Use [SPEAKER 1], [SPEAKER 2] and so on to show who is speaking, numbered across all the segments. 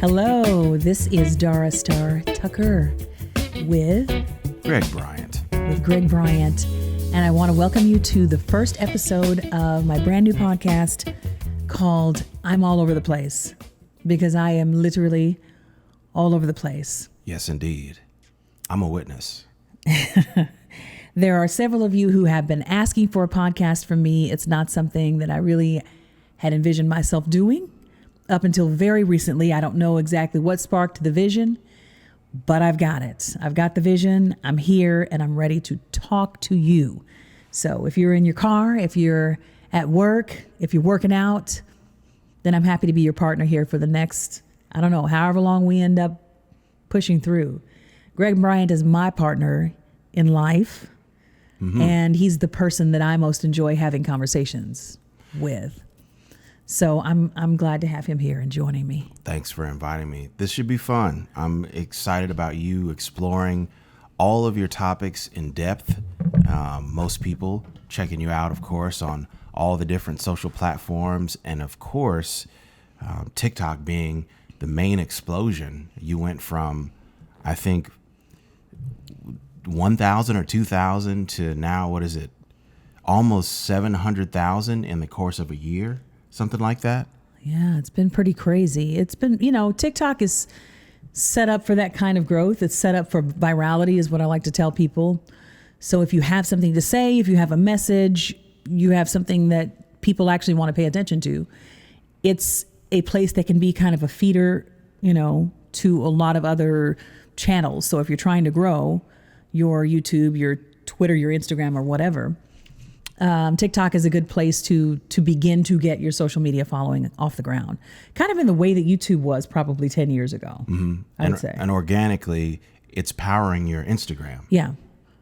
[SPEAKER 1] Hello, this is Dara Starr Tucker with
[SPEAKER 2] Greg Bryant.
[SPEAKER 1] And I want to welcome you to the first episode of my brand new podcast called I'm All Over the Place, because I am literally all over the place.
[SPEAKER 2] Yes, indeed. I'm a witness.
[SPEAKER 1] There are several of you who have been asking for a podcast from me. It's not something that I really had envisioned myself doing up until very recently. I don't know exactly what sparked the vision, but I've got it. I've got the vision. I'm here and I'm ready to talk to you. So if you're in your car, if you're at work, if you're working out, then I'm happy to be your partner here for the next, I don't know, however long we end up pushing through. Greg Bryant is my partner in life, and he's the person that I most enjoy having conversations with. So I'm glad to have him here and joining me.
[SPEAKER 2] Thanks for inviting me. This should be fun. I'm excited about you exploring all of your topics in depth. Most people checking you out, of course, on all the different social platforms. And of course, TikTok being the main explosion. You went from, I think, 1,000 or 2,000 to now, what is it? Almost 700,000 in the course of a year, something like that.
[SPEAKER 1] Yeah, it's been pretty crazy. It's been, TikTok is set up for that kind of growth. It's set up for virality is what I like to tell people. So if you have something to say, if you have a message, you have something that people actually want to pay attention to, it's a place that can be kind of a feeder, to a lot of other channels. So if you're trying to grow your YouTube, your Twitter, your Instagram, or whatever, TikTok is a good place to begin to get your social media following off the ground. Kind of in the way that YouTube was probably 10 years ago, I would say.
[SPEAKER 2] And organically, it's powering your Instagram.
[SPEAKER 1] Yeah.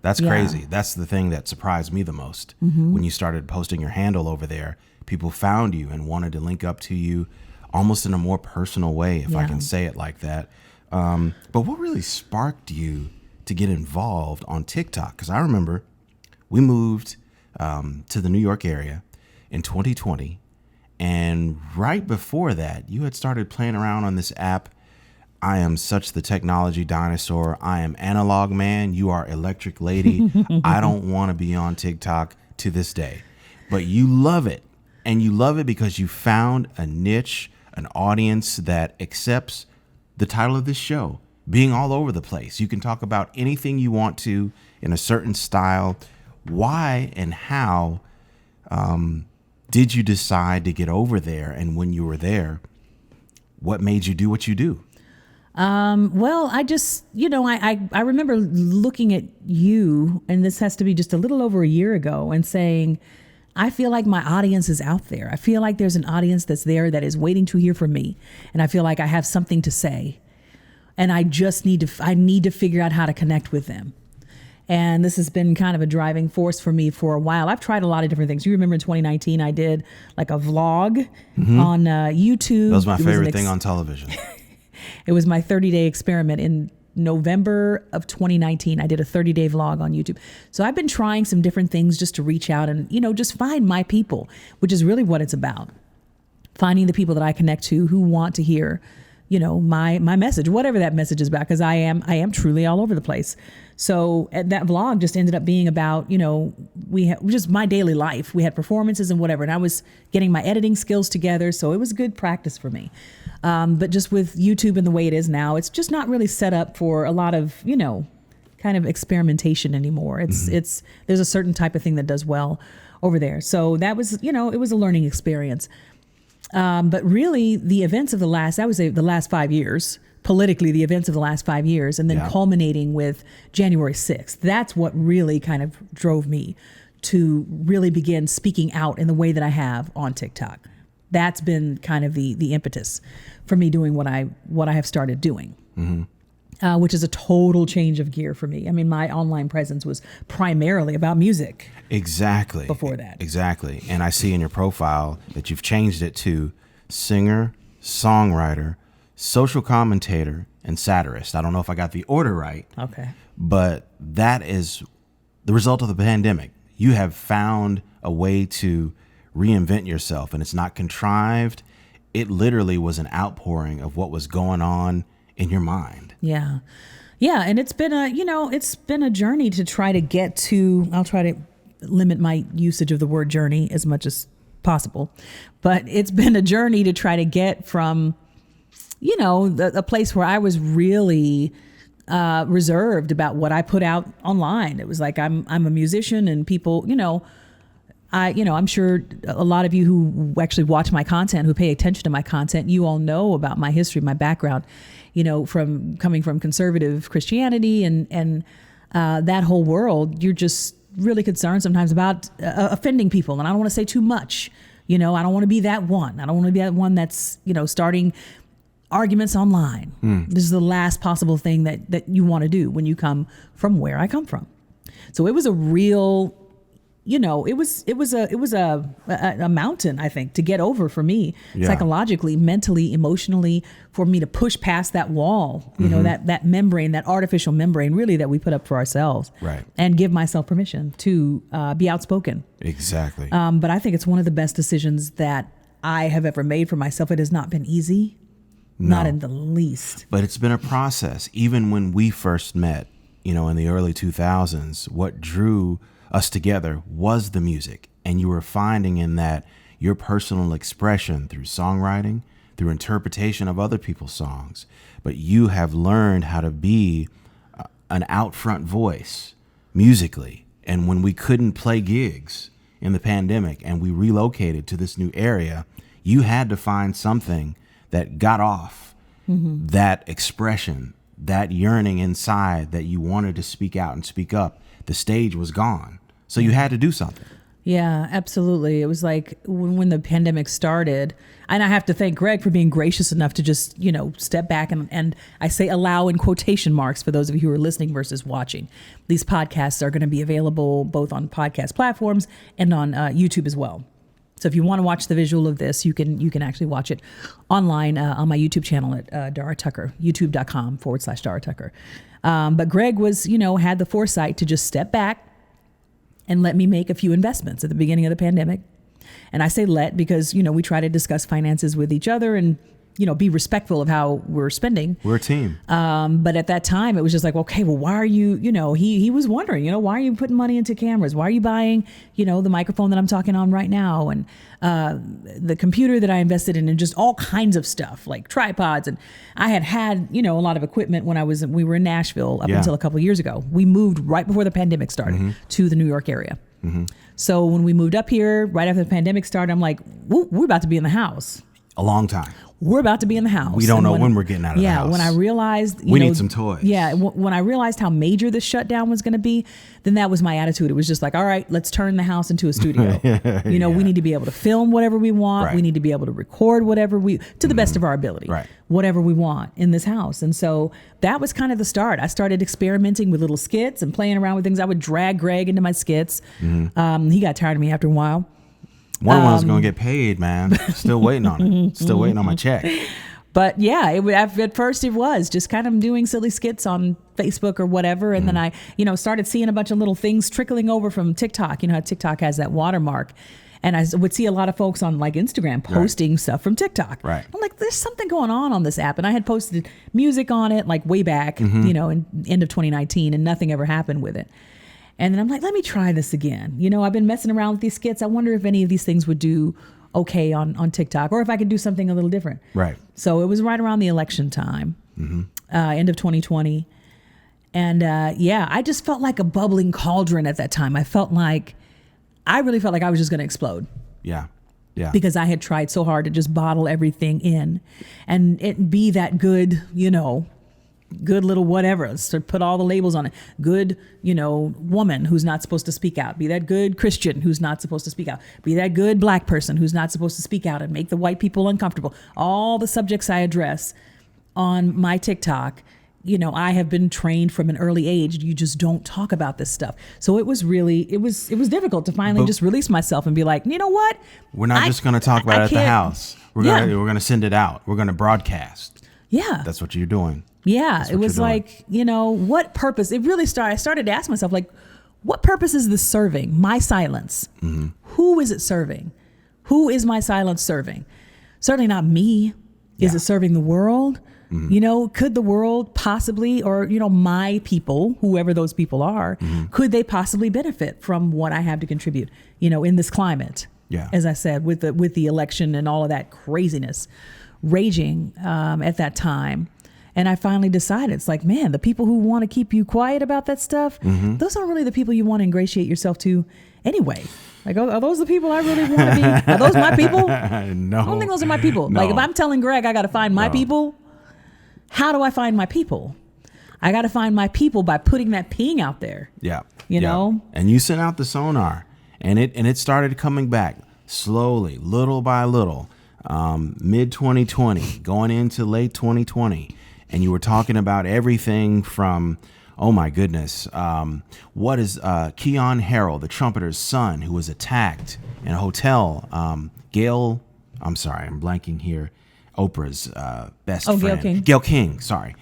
[SPEAKER 2] That's crazy. That's the thing that surprised me the most. When you started posting your handle over there, people found you and wanted to link up to you almost in a more personal way, if I can say it like that. But what really sparked you to get involved on TikTok? Because I remember we moved to the New York area in 2020. And right before that, you had started playing around on this app. I am such the technology dinosaur. I am analog man. You are electric lady. I don't want to be on TikTok to this day. But you love it. And you love it because you found a niche, an audience that accepts the title of this show, being all over the place. You can talk about anything you want to in a certain style. Why and how did you decide to get over there? And when you were there, what made you do what you do?
[SPEAKER 1] Well, I just, I remember looking at you, and this has to be just a little over a year ago, and saying, I feel like my audience is out there. I feel like there's an audience that's there that is waiting to hear from me. And I feel like I have something to say. And I just need to figure out how to connect with them. And this has been kind of a driving force for me for a while. I've tried a lot of different things. You remember in 2019, I did like a vlog on YouTube.
[SPEAKER 2] That was my favorite thing on television.
[SPEAKER 1] It was my 30-day experiment in November of 2019. I did a 30-day vlog on YouTube. So I've been trying some different things just to reach out and, just find my people, which is really what it's about. Finding the people that I connect to who want to hear, my message, whatever that message is about, because I am truly all over the place. So that vlog just ended up being about, just my daily life. We had performances and whatever, and I was getting my editing skills together. So it was good practice for me. But just with YouTube and the way it is now, it's just not really set up for a lot of, kind of experimentation anymore. There's a certain type of thing that does well over there. So that was, it was a learning experience. But really the events of the last 5 years, politically, the events of the last 5 years, and then culminating with January 6th. That's what really kind of drove me to really begin speaking out in the way that I have on TikTok. That's been kind of the impetus for me doing what I have started doing, which is a total change of gear for me. I mean, my online presence was primarily about music.
[SPEAKER 2] Exactly.
[SPEAKER 1] Before that.
[SPEAKER 2] Exactly. And I see in your profile that you've changed it to singer, songwriter, social commentator, and satirist. I don't know if I got the order right.
[SPEAKER 1] Okay.
[SPEAKER 2] But that is the result of the pandemic. You have found a way to reinvent yourself, and it's not contrived. it literally was an outpouring of what was going on in your mind.
[SPEAKER 1] Yeah. Yeah. And it's been a journey to try to get to, I'll try to limit my usage of the word journey as much as possible, but it's been a journey to try to get from, a place where I was really reserved about what I put out online. It was like, I'm a musician, and people, I'm sure a lot of you who actually watch my content, who pay attention to my content, you all know about my history, my background, from coming from conservative Christianity and that whole world. You're just really concerned sometimes about offending people. And I don't want to say too much. I don't want to be that one. I don't want to be that one that's, starting arguments online. This is the last possible thing that you want to do when you come from where I come from. So it was a real, it was a mountain, I think, to get over for me, psychologically, mentally, emotionally, for me to push past that wall, that membrane, that artificial membrane, really, that we put up for ourselves,
[SPEAKER 2] right? And
[SPEAKER 1] give myself permission to be outspoken.
[SPEAKER 2] Exactly.
[SPEAKER 1] But I think it's one of the best decisions that I have ever made for myself. It has not been easy. No. Not in the least.
[SPEAKER 2] But it's been a process. Even when we first met, in the early 2000s, what drew us together was the music. And you were finding in that your personal expression through songwriting, through interpretation of other people's songs. But you have learned how to be an out front voice musically. And when we couldn't play gigs in the pandemic and we relocated to this new area, you had to find something that got off that expression, that yearning inside that you wanted to speak out and speak up. The stage was gone. So you had to do something.
[SPEAKER 1] Yeah, absolutely. It was like when the pandemic started, and I have to thank Greg for being gracious enough to just, step back and I say allow in quotation marks for those of you who are listening versus watching. These podcasts are going to be available both on podcast platforms and on YouTube as well. So if you want to watch the visual of this, you can actually watch it online on my YouTube channel at Dara Tucker, youtube.com/Dara Tucker. But Greg was, had the foresight to just step back and let me make a few investments at the beginning of the pandemic. And I say let because, we try to discuss finances with each other and, be respectful of how we're spending.
[SPEAKER 2] We're a team.
[SPEAKER 1] But at that time, it was just like, okay, well, why are you, he was wondering, why are you putting money into cameras? Why are you buying, the microphone that I'm talking on right now? And the computer that I invested in, and just all kinds of stuff like tripods. And I had, a lot of equipment when we were in Nashville up until a couple of years ago. We moved right before the pandemic started to the New York area. So when we moved up here, right after the pandemic started, I'm like, we're about to be in the house.
[SPEAKER 2] A long time.
[SPEAKER 1] We're about to be in the house.
[SPEAKER 2] We don't know when we're getting out of the house.
[SPEAKER 1] Yeah, when I realized...
[SPEAKER 2] we need some toys.
[SPEAKER 1] Yeah, when I realized how major this shutdown was going to be, then that was my attitude. It was just like, all right, let's turn the house into a studio. We need to be able to film whatever we want. Right. We need to be able to record whatever to the best of our ability. Right. Whatever we want in this house. And so that was kind of the start. I started experimenting with little skits and playing around with things. I would drag Greg into my skits. He got tired of me after a while.
[SPEAKER 2] One of us going to get paid, man. Still waiting on it. Still waiting on my check.
[SPEAKER 1] But yeah, at first it was just kind of doing silly skits on Facebook or whatever. And then I, started seeing a bunch of little things trickling over from TikTok. How TikTok has that watermark. And I would see a lot of folks on like Instagram posting stuff from TikTok.
[SPEAKER 2] Right.
[SPEAKER 1] I'm like, there's something going on this app. And I had posted music on it like way back, in end of 2019, and nothing ever happened with it. And then I'm like, let me try this again. I've been messing around with these skits. I wonder if any of these things would do okay on TikTok, or if I could do something a little different.
[SPEAKER 2] Right.
[SPEAKER 1] So it was right around the election time, end of 2020. And I just felt like a bubbling cauldron at that time. I really felt like I was just going to explode.
[SPEAKER 2] Yeah. Yeah.
[SPEAKER 1] Because I had tried so hard to just bottle everything in and it be that good, good little whatever. Let's put all the labels on it. Good, woman who's not supposed to speak out. Be that good Christian who's not supposed to speak out. Be that good black person who's not supposed to speak out and make the white people uncomfortable. All the subjects I address on my TikTok, I have been trained from an early age. You just don't talk about this stuff. So it was difficult to finally just release myself and be like, you know what?
[SPEAKER 2] We're not just going to talk about it at the house. We're going to send it out. We're going to broadcast. Yeah. That's what you're doing.
[SPEAKER 1] Yeah, it was like, what purpose? It really started. I started to ask myself, like, what purpose is this serving? My silence. Who is it serving? Who is my silence serving? Certainly not me. Is it serving the world?
[SPEAKER 2] Mm-hmm.
[SPEAKER 1] You know, could the world possibly, or, you know, my people, whoever those people are, could they possibly benefit from what I have to contribute, you know, in this climate?
[SPEAKER 2] Yeah.
[SPEAKER 1] As I said, with the election and all of that craziness raging at that time. And I finally decided, it's like, man, the people who want to keep you quiet about that stuff, those aren't really the people you want to ingratiate yourself to anyway. Like, are those the people I really want to be? Are those my people?
[SPEAKER 2] No.
[SPEAKER 1] I don't think those are my people.
[SPEAKER 2] No.
[SPEAKER 1] Like, if I'm telling Greg I got to find my people, how do I find my people? I got to find my people by putting that ping out there.
[SPEAKER 2] Yeah.
[SPEAKER 1] You know?
[SPEAKER 2] And you sent out the sonar, and it started coming back slowly, little by little, mid 2020, going into late 2020. And you were talking about everything from, oh my goodness, what is Keon Harrell, the trumpeter's son, who was attacked in a hotel? Gail, I'm sorry, I'm blanking here. Oprah's best friend. Gail King, sorry.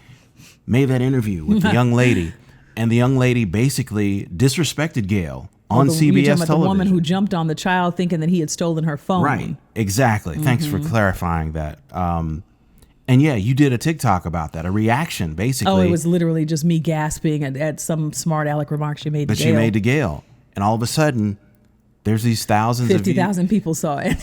[SPEAKER 2] Made that interview with the young lady. And the young lady basically disrespected Gail on CBS television.
[SPEAKER 1] The woman who jumped on the child thinking that he had stolen her phone.
[SPEAKER 2] Right, exactly. Thanks for clarifying that. And yeah, you did a TikTok about that, a reaction, basically.
[SPEAKER 1] Oh, it was literally just me gasping at some smart aleck remarks she made to Gail.
[SPEAKER 2] But she made to Gail. And all of a sudden, there's these thousands
[SPEAKER 1] 50,000 people saw it.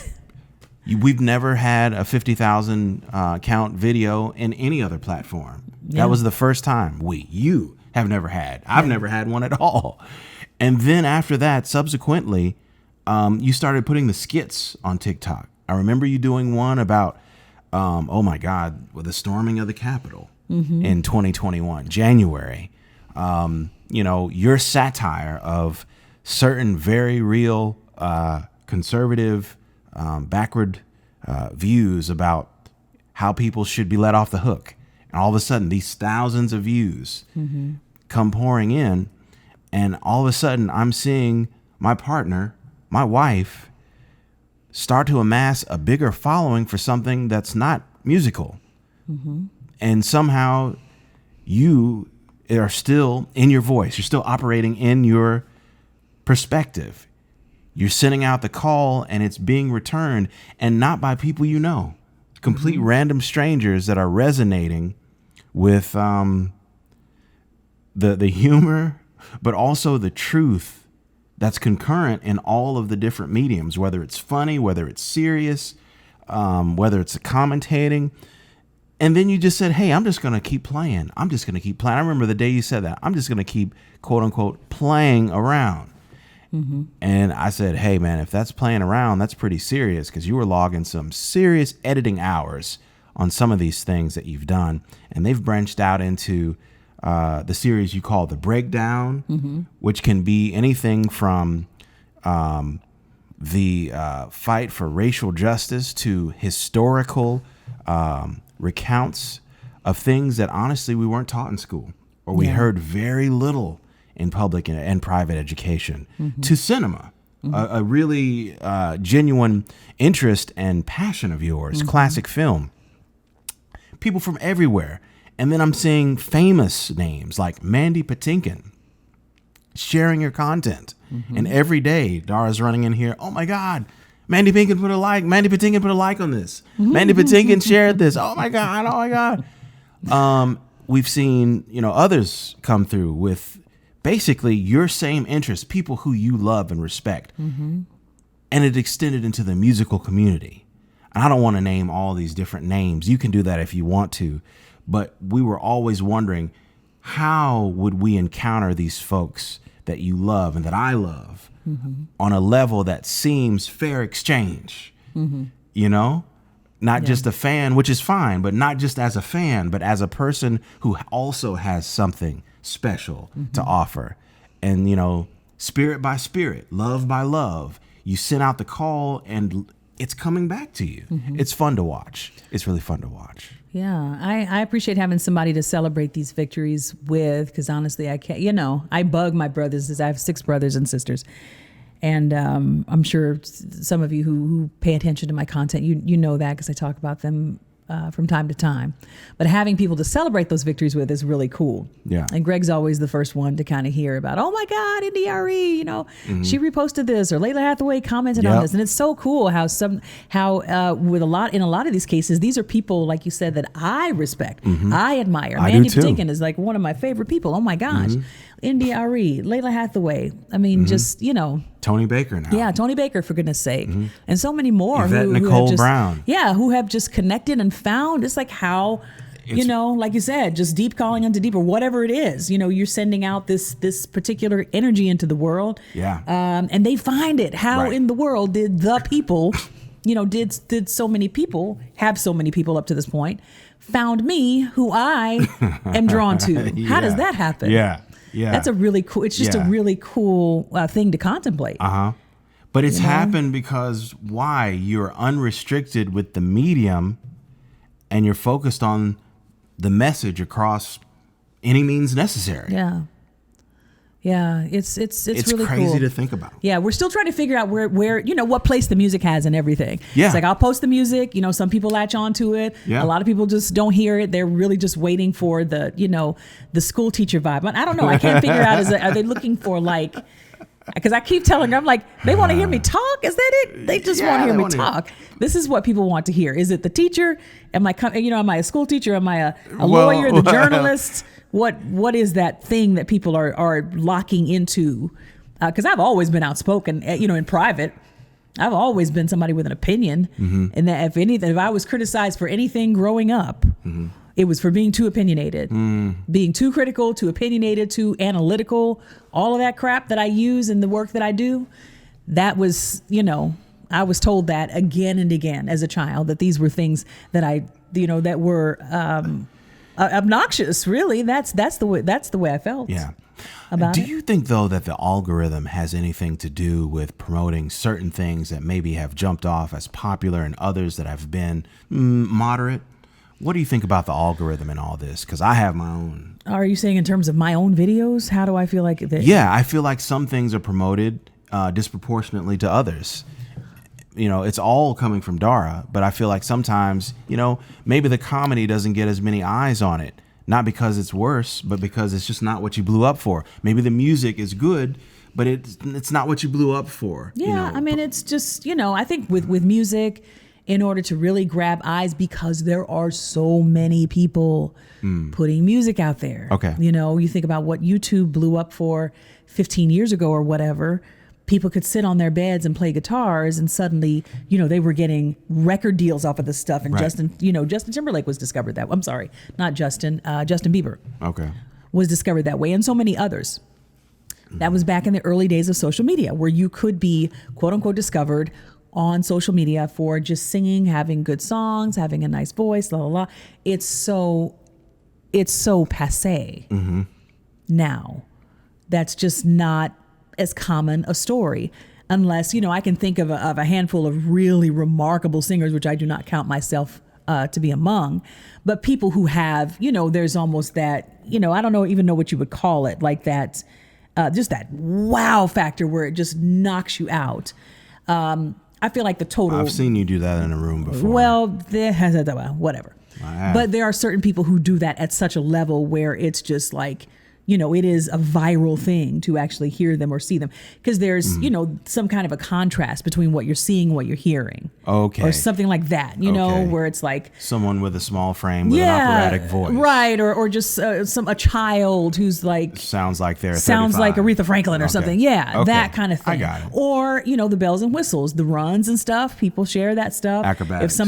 [SPEAKER 2] We've never had a 50,000 count video in any other platform.
[SPEAKER 1] Yeah.
[SPEAKER 2] That was the first time you have never had. I've never had one at all. And then after that, subsequently, you started putting the skits on TikTok. I remember you doing one about, oh my God, with the storming of the Capitol in 2021, January. You know, your satire of certain very real conservative backward views about how people should be let off the hook. And all of a sudden, these thousands of views come pouring in. And all of a sudden, I'm seeing my partner, my wife, start to amass a bigger following for something that's not musical. And somehow you are still in your voice. You're still operating in your perspective. You're sending out the call and it's being returned, and not by people you know. Complete random strangers that are resonating with the humor, but also the truth that's concurrent in all of the different mediums, whether it's funny, whether it's serious, whether it's commentating. And then you just said, hey, I'm just going to keep playing. I'm just going to keep playing. I remember the day you said that. I'm just going to keep, quote unquote, playing around. And I said, hey, man, if that's playing around, that's pretty serious, because you were logging some serious editing hours on some of these things that you've done. And they've branched out into the series you call The Breakdown, which can be anything from the fight for racial justice to historical recounts of things that honestly we weren't taught in school, or we heard very little in public and private education, to cinema, a really genuine interest and passion of yours, classic film, people from everywhere. And then I'm seeing famous names like Mandy Patinkin sharing your content. And every day Dara's running in here, oh my God, Mandy Patinkin put a like. Mandy Patinkin put a like on this. Mandy Patinkin shared this. Oh my God. Oh my God. We've seen, others come through with basically your same interests, people who you love and respect. And it extended into the musical community. And I don't want to name all these different names. You can do that if you want to. But we were always wondering, how would we encounter these folks that you love and that I love on a level that seems fair exchange? Not just a fan, which is fine, but not just as a fan, but as a person who also has something special to offer. And, spirit by spirit, love by love, you sent out the call and it's coming back to you. It's fun to watch. It's really fun to watch.
[SPEAKER 1] Yeah, I appreciate having somebody to celebrate these victories with, because honestly, I can't, I bug my brothers. I have 6 brothers and sisters. And I'm sure some of you who pay attention to my content, you know that, because I talk about them from time to time. But having people to celebrate those victories with is really cool.
[SPEAKER 2] Yeah.
[SPEAKER 1] And Greg's always the first one to kind of hear about, oh my God, NDRE, she reposted this, or Layla Hathaway commented on this. And it's so cool how in a lot of these cases, these are people, like you said, that I respect, I admire. Mandy Patinkin is like one of my favorite people. Oh my gosh. NDRE, Layla Hathaway. I mean, just,
[SPEAKER 2] Tony Baker now.
[SPEAKER 1] Yeah, Tony Baker, for goodness sake. And so many more.
[SPEAKER 2] Yvette
[SPEAKER 1] who
[SPEAKER 2] Nicole
[SPEAKER 1] have just,
[SPEAKER 2] Brown.
[SPEAKER 1] Yeah, who have just connected and found. It's like how, like you said, just deep calling unto deep, or whatever it is. You're sending out this particular energy into the world.
[SPEAKER 2] Yeah.
[SPEAKER 1] And they find it. How in the world did the people, did so many people, have so many people up to this point, found me, who I am drawn to? How does that happen?
[SPEAKER 2] Yeah. Yeah.
[SPEAKER 1] That's a really cool, it's just a really cool thing to contemplate.
[SPEAKER 2] But it's happened because why? You're unrestricted with the medium and you're focused on the message across any means necessary.
[SPEAKER 1] Yeah. Yeah, it's really
[SPEAKER 2] crazy
[SPEAKER 1] cool
[SPEAKER 2] to think about.
[SPEAKER 1] Yeah, we're still trying to figure out where what place the music has in everything.
[SPEAKER 2] Yeah.
[SPEAKER 1] It's like I'll post the music, some people latch onto it.
[SPEAKER 2] Yeah.
[SPEAKER 1] A lot of people just don't hear it. They're really just waiting for the school teacher vibe. But I don't know. I can't figure out, are they looking for like, because I keep telling them, I'm like, they want to hear me talk? Is that it? They just want to hear me talk. This is what people want to hear. Is it the teacher? Am I a school teacher? Am I a lawyer, the journalist? What is that thing that people are locking into? Because I've always been outspoken, in private. I've always been somebody with an opinion. And that if I was criticized for anything growing up, it was for being too opinionated, being too critical, too opinionated, too analytical, all of that crap that I use in the work that I do. That was, I was told that again and again as a child, that these were things that that were obnoxious. Really, that's the way I felt.
[SPEAKER 2] Yeah.
[SPEAKER 1] About
[SPEAKER 2] Do
[SPEAKER 1] it.
[SPEAKER 2] you think though that the algorithm has anything to do with promoting certain things that maybe have jumped off as popular and others that have been moderate? What do you think about the algorithm and all this? Because I have my own.
[SPEAKER 1] Are you saying in terms of my own videos? How do I feel like that?
[SPEAKER 2] Yeah, I feel like some things are promoted disproportionately to others. It's all coming from Dara, but I feel like sometimes, maybe the comedy doesn't get as many eyes on it. Not because it's worse, but because it's just not what you blew up for. Maybe the music is good, but it's not what you blew up for.
[SPEAKER 1] Yeah, I mean, it's just, I think with music, in order to really grab eyes, because there are so many people putting music out there.
[SPEAKER 2] Okay.
[SPEAKER 1] You think about what YouTube blew up for 15 years ago or whatever. People could sit on their beds and play guitars, and suddenly, they were getting record deals off of this stuff. And Justin Timberlake was discovered that. I'm sorry, not Justin Bieber.
[SPEAKER 2] Okay.
[SPEAKER 1] Was discovered that way, and so many others. That was back in the early days of social media, where you could be quote unquote discovered on social media for just singing, having good songs, having a nice voice, la la la. It's so passé now. That's just not as common a story, unless I can think of a handful of really remarkable singers, which I do not count myself to be among, but people who have there's almost that I don't even know what you would call it, like that just that wow factor where it just knocks you out. I feel like the total.
[SPEAKER 2] I've seen you do that in a room before.
[SPEAKER 1] Well, whatever. But there are certain people who do that at such a level where it's just like it is a viral thing to actually hear them or see them, because there's, some kind of a contrast between what you're seeing and what you're hearing.
[SPEAKER 2] Okay.
[SPEAKER 1] Or something like that, where it's like
[SPEAKER 2] someone with a small frame with an operatic voice.
[SPEAKER 1] Right. Or just a child who's like
[SPEAKER 2] sounds like they're 35.
[SPEAKER 1] Sounds like Aretha Franklin or something. Yeah.
[SPEAKER 2] Okay.
[SPEAKER 1] That kind of thing.
[SPEAKER 2] I got it.
[SPEAKER 1] Or, the bells and whistles, the runs and stuff. People share that stuff.
[SPEAKER 2] Acrobatics.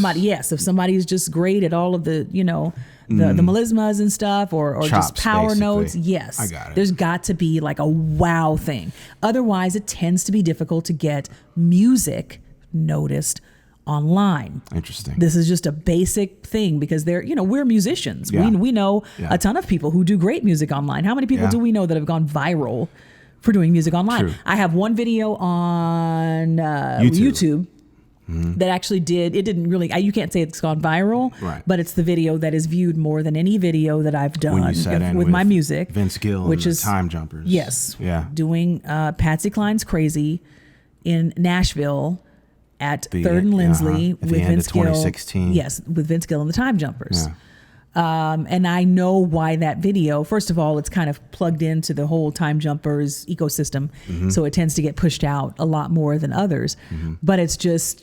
[SPEAKER 1] If somebody's just great at all of the, the melismas and stuff, or
[SPEAKER 2] Chops,
[SPEAKER 1] just power
[SPEAKER 2] basically.
[SPEAKER 1] notes. Yes.
[SPEAKER 2] I got it.
[SPEAKER 1] There's got to be like a wow thing. Otherwise, it tends to be difficult to get music noticed online.
[SPEAKER 2] Interesting.
[SPEAKER 1] This is just a basic thing, because we're musicians.
[SPEAKER 2] Yeah.
[SPEAKER 1] We know a ton of people who do great music online. How many people do we know that have gone viral for doing music online?
[SPEAKER 2] True.
[SPEAKER 1] I have one video on YouTube. That actually didn't really, you can't say it's gone viral,
[SPEAKER 2] right,
[SPEAKER 1] but it's the video that is viewed more than any video that I've done with my music.
[SPEAKER 2] Vince Gill, which is Time Jumpers.
[SPEAKER 1] Yes.
[SPEAKER 2] Yeah.
[SPEAKER 1] Doing Patsy Cline's Crazy in Nashville at 3rd and Lindsley
[SPEAKER 2] at
[SPEAKER 1] with
[SPEAKER 2] the end
[SPEAKER 1] Vince
[SPEAKER 2] of
[SPEAKER 1] Gill.
[SPEAKER 2] 2016.
[SPEAKER 1] Yes, with Vince Gill and the Time Jumpers.
[SPEAKER 2] Yeah.
[SPEAKER 1] And I know why that video, first of all, it's kind of plugged into the whole Time Jumpers ecosystem. So it tends to get pushed out a lot more than others. But it's just,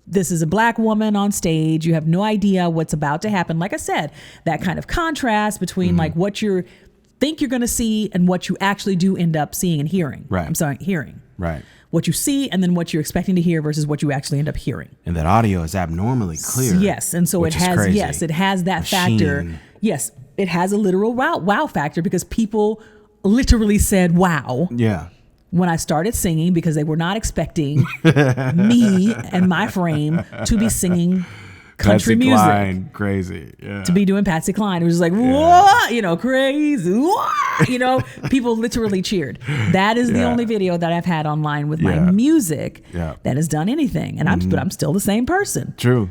[SPEAKER 1] this is a black woman on stage. You have no idea what's about to happen. Like I said, that kind of contrast between like what you think you're going to see and what you actually do end up seeing and hearing.
[SPEAKER 2] Right.
[SPEAKER 1] I'm sorry, hearing.
[SPEAKER 2] Right.
[SPEAKER 1] What you see and then what you're expecting to hear versus what you actually end up hearing.
[SPEAKER 2] And that audio is abnormally clear.
[SPEAKER 1] Yes. And so it has, it has that factor.
[SPEAKER 2] Sheen.
[SPEAKER 1] Yes. It has a literal wow factor because people literally said, wow.
[SPEAKER 2] Yeah.
[SPEAKER 1] When I started singing, because they were not expecting me and my frame to be singing country
[SPEAKER 2] Patsy
[SPEAKER 1] music.
[SPEAKER 2] Cline, crazy. Yeah.
[SPEAKER 1] To be doing Patsy Cline. It was just like, what? Crazy. What? People literally cheered. That is the only video that I've had online with my music that has done anything. And but I'm still the same person.
[SPEAKER 2] True.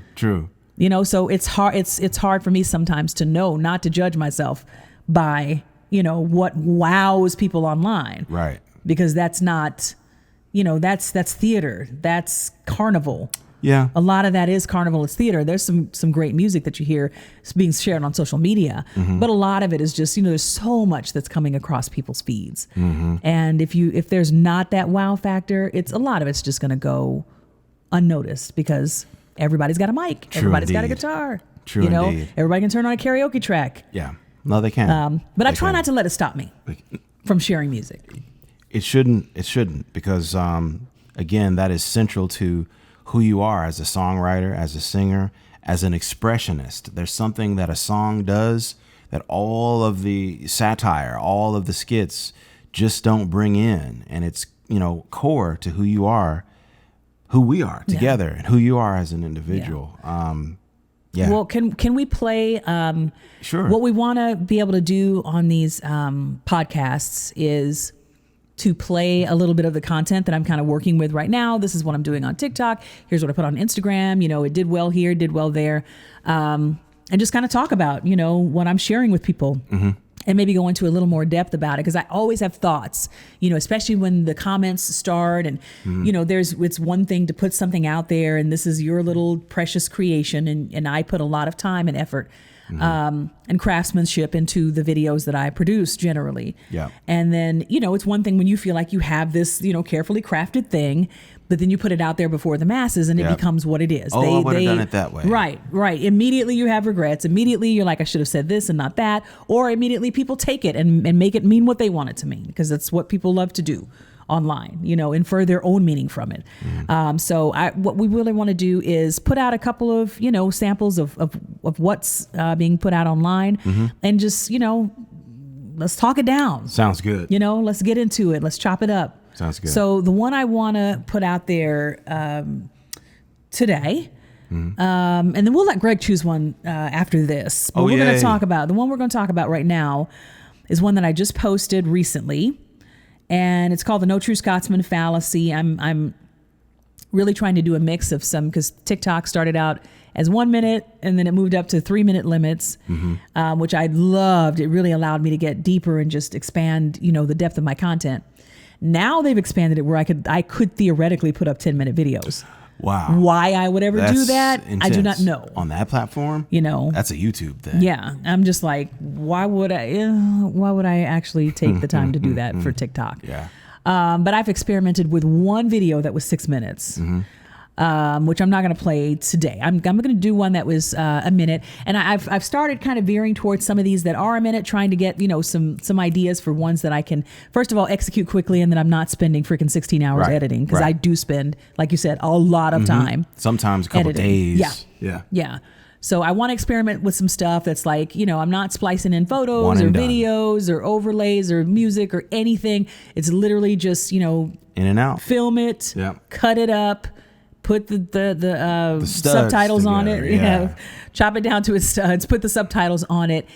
[SPEAKER 1] So it's hard. It's hard for me sometimes to know, not to judge myself by, what wows people online.
[SPEAKER 2] Right.
[SPEAKER 1] Because that's not, that's theater. That's carnival.
[SPEAKER 2] Yeah.
[SPEAKER 1] A lot of that is carnival. It's theater. There's some great music that you hear being shared on social media. But a lot of it is just, there's so much that's coming across people's feeds. And if there's not that wow factor, a lot of it's just going to go unnoticed because everybody's got a mic.
[SPEAKER 2] True
[SPEAKER 1] Everybody's got a
[SPEAKER 2] indeed.
[SPEAKER 1] guitar.
[SPEAKER 2] True indeed.
[SPEAKER 1] Everybody can turn on a karaoke track.
[SPEAKER 2] Yeah. No, they can.
[SPEAKER 1] But I try not to let it stop me from sharing music.
[SPEAKER 2] It shouldn't because, again, that is central to who you are as a songwriter, as a singer, as an expressionist. There's something that a song does that all of the satire, all of the skits just don't bring in. And it's, core to who you are, who we are together and who you are as an individual. Yeah.
[SPEAKER 1] Well, can we play?
[SPEAKER 2] Sure.
[SPEAKER 1] What we want to be able to do on these podcasts is to play a little bit of the content that I'm kind of working with right now. This is what I'm doing on TikTok. Here's what I put on Instagram. It did well here, did well there. And just kind of talk about, what I'm sharing with people. And maybe go into a little more depth about it because I always have thoughts, especially when the comments start and, it's one thing to put something out there and this is your little precious creation. And I put a lot of time and effort and craftsmanship into the videos that I produce generally.
[SPEAKER 2] Yeah.
[SPEAKER 1] And then, it's one thing when you feel like you have this, carefully crafted thing, but then you put it out there before the masses and it becomes what it is.
[SPEAKER 2] Oh, I would have done it that way.
[SPEAKER 1] Right. Immediately you have regrets. Immediately you're like, I should have said this and not that. Or immediately people take it and make it mean what they want it to mean because that's what people love to do online, infer their own meaning from it. So what we really want to do is put out a couple of, samples of what's being put out online and just, let's talk it down.
[SPEAKER 2] Sounds good.
[SPEAKER 1] Let's get into it. Let's chop it up.
[SPEAKER 2] Sounds good.
[SPEAKER 1] So the one I want to put out there today, and then we'll let Greg choose one after this. But we're going to talk about, the one we're going to talk about right now is one that I just posted recently. And it's called the No True Scotsman Fallacy. I'm really trying to do a mix of some, because TikTok started out as 1 minute and then it moved up to 3 minute limits, which I loved. It really allowed me to get deeper and just expand, the depth of my content. Now they've expanded it where I could theoretically put up 10-minute videos.
[SPEAKER 2] Wow.
[SPEAKER 1] Why I would ever do that,
[SPEAKER 2] intense.
[SPEAKER 1] I do not know.
[SPEAKER 2] On that platform? That's a YouTube thing.
[SPEAKER 1] Yeah. I'm just like, why would I actually take the time to do that for TikTok?
[SPEAKER 2] Yeah.
[SPEAKER 1] But I've experimented with one video that was 6 minutes. Which I'm not going to play today. I'm going to do one that was a minute, and I've started kind of veering towards some of these that are a minute, trying to get some ideas for ones that I can first of all execute quickly, and then I'm not spending freaking 16 hours editing because I do spend, like you said, a lot of time.
[SPEAKER 2] Sometimes a couple
[SPEAKER 1] editing.
[SPEAKER 2] days.
[SPEAKER 1] Yeah. So I want to experiment with some stuff that's like, I'm not splicing in photos or videos or overlays or music or anything. It's literally just, in
[SPEAKER 2] and out.
[SPEAKER 1] Film it, cut it up. Put the subtitles on it, chop it down to its studs, put the subtitles on it,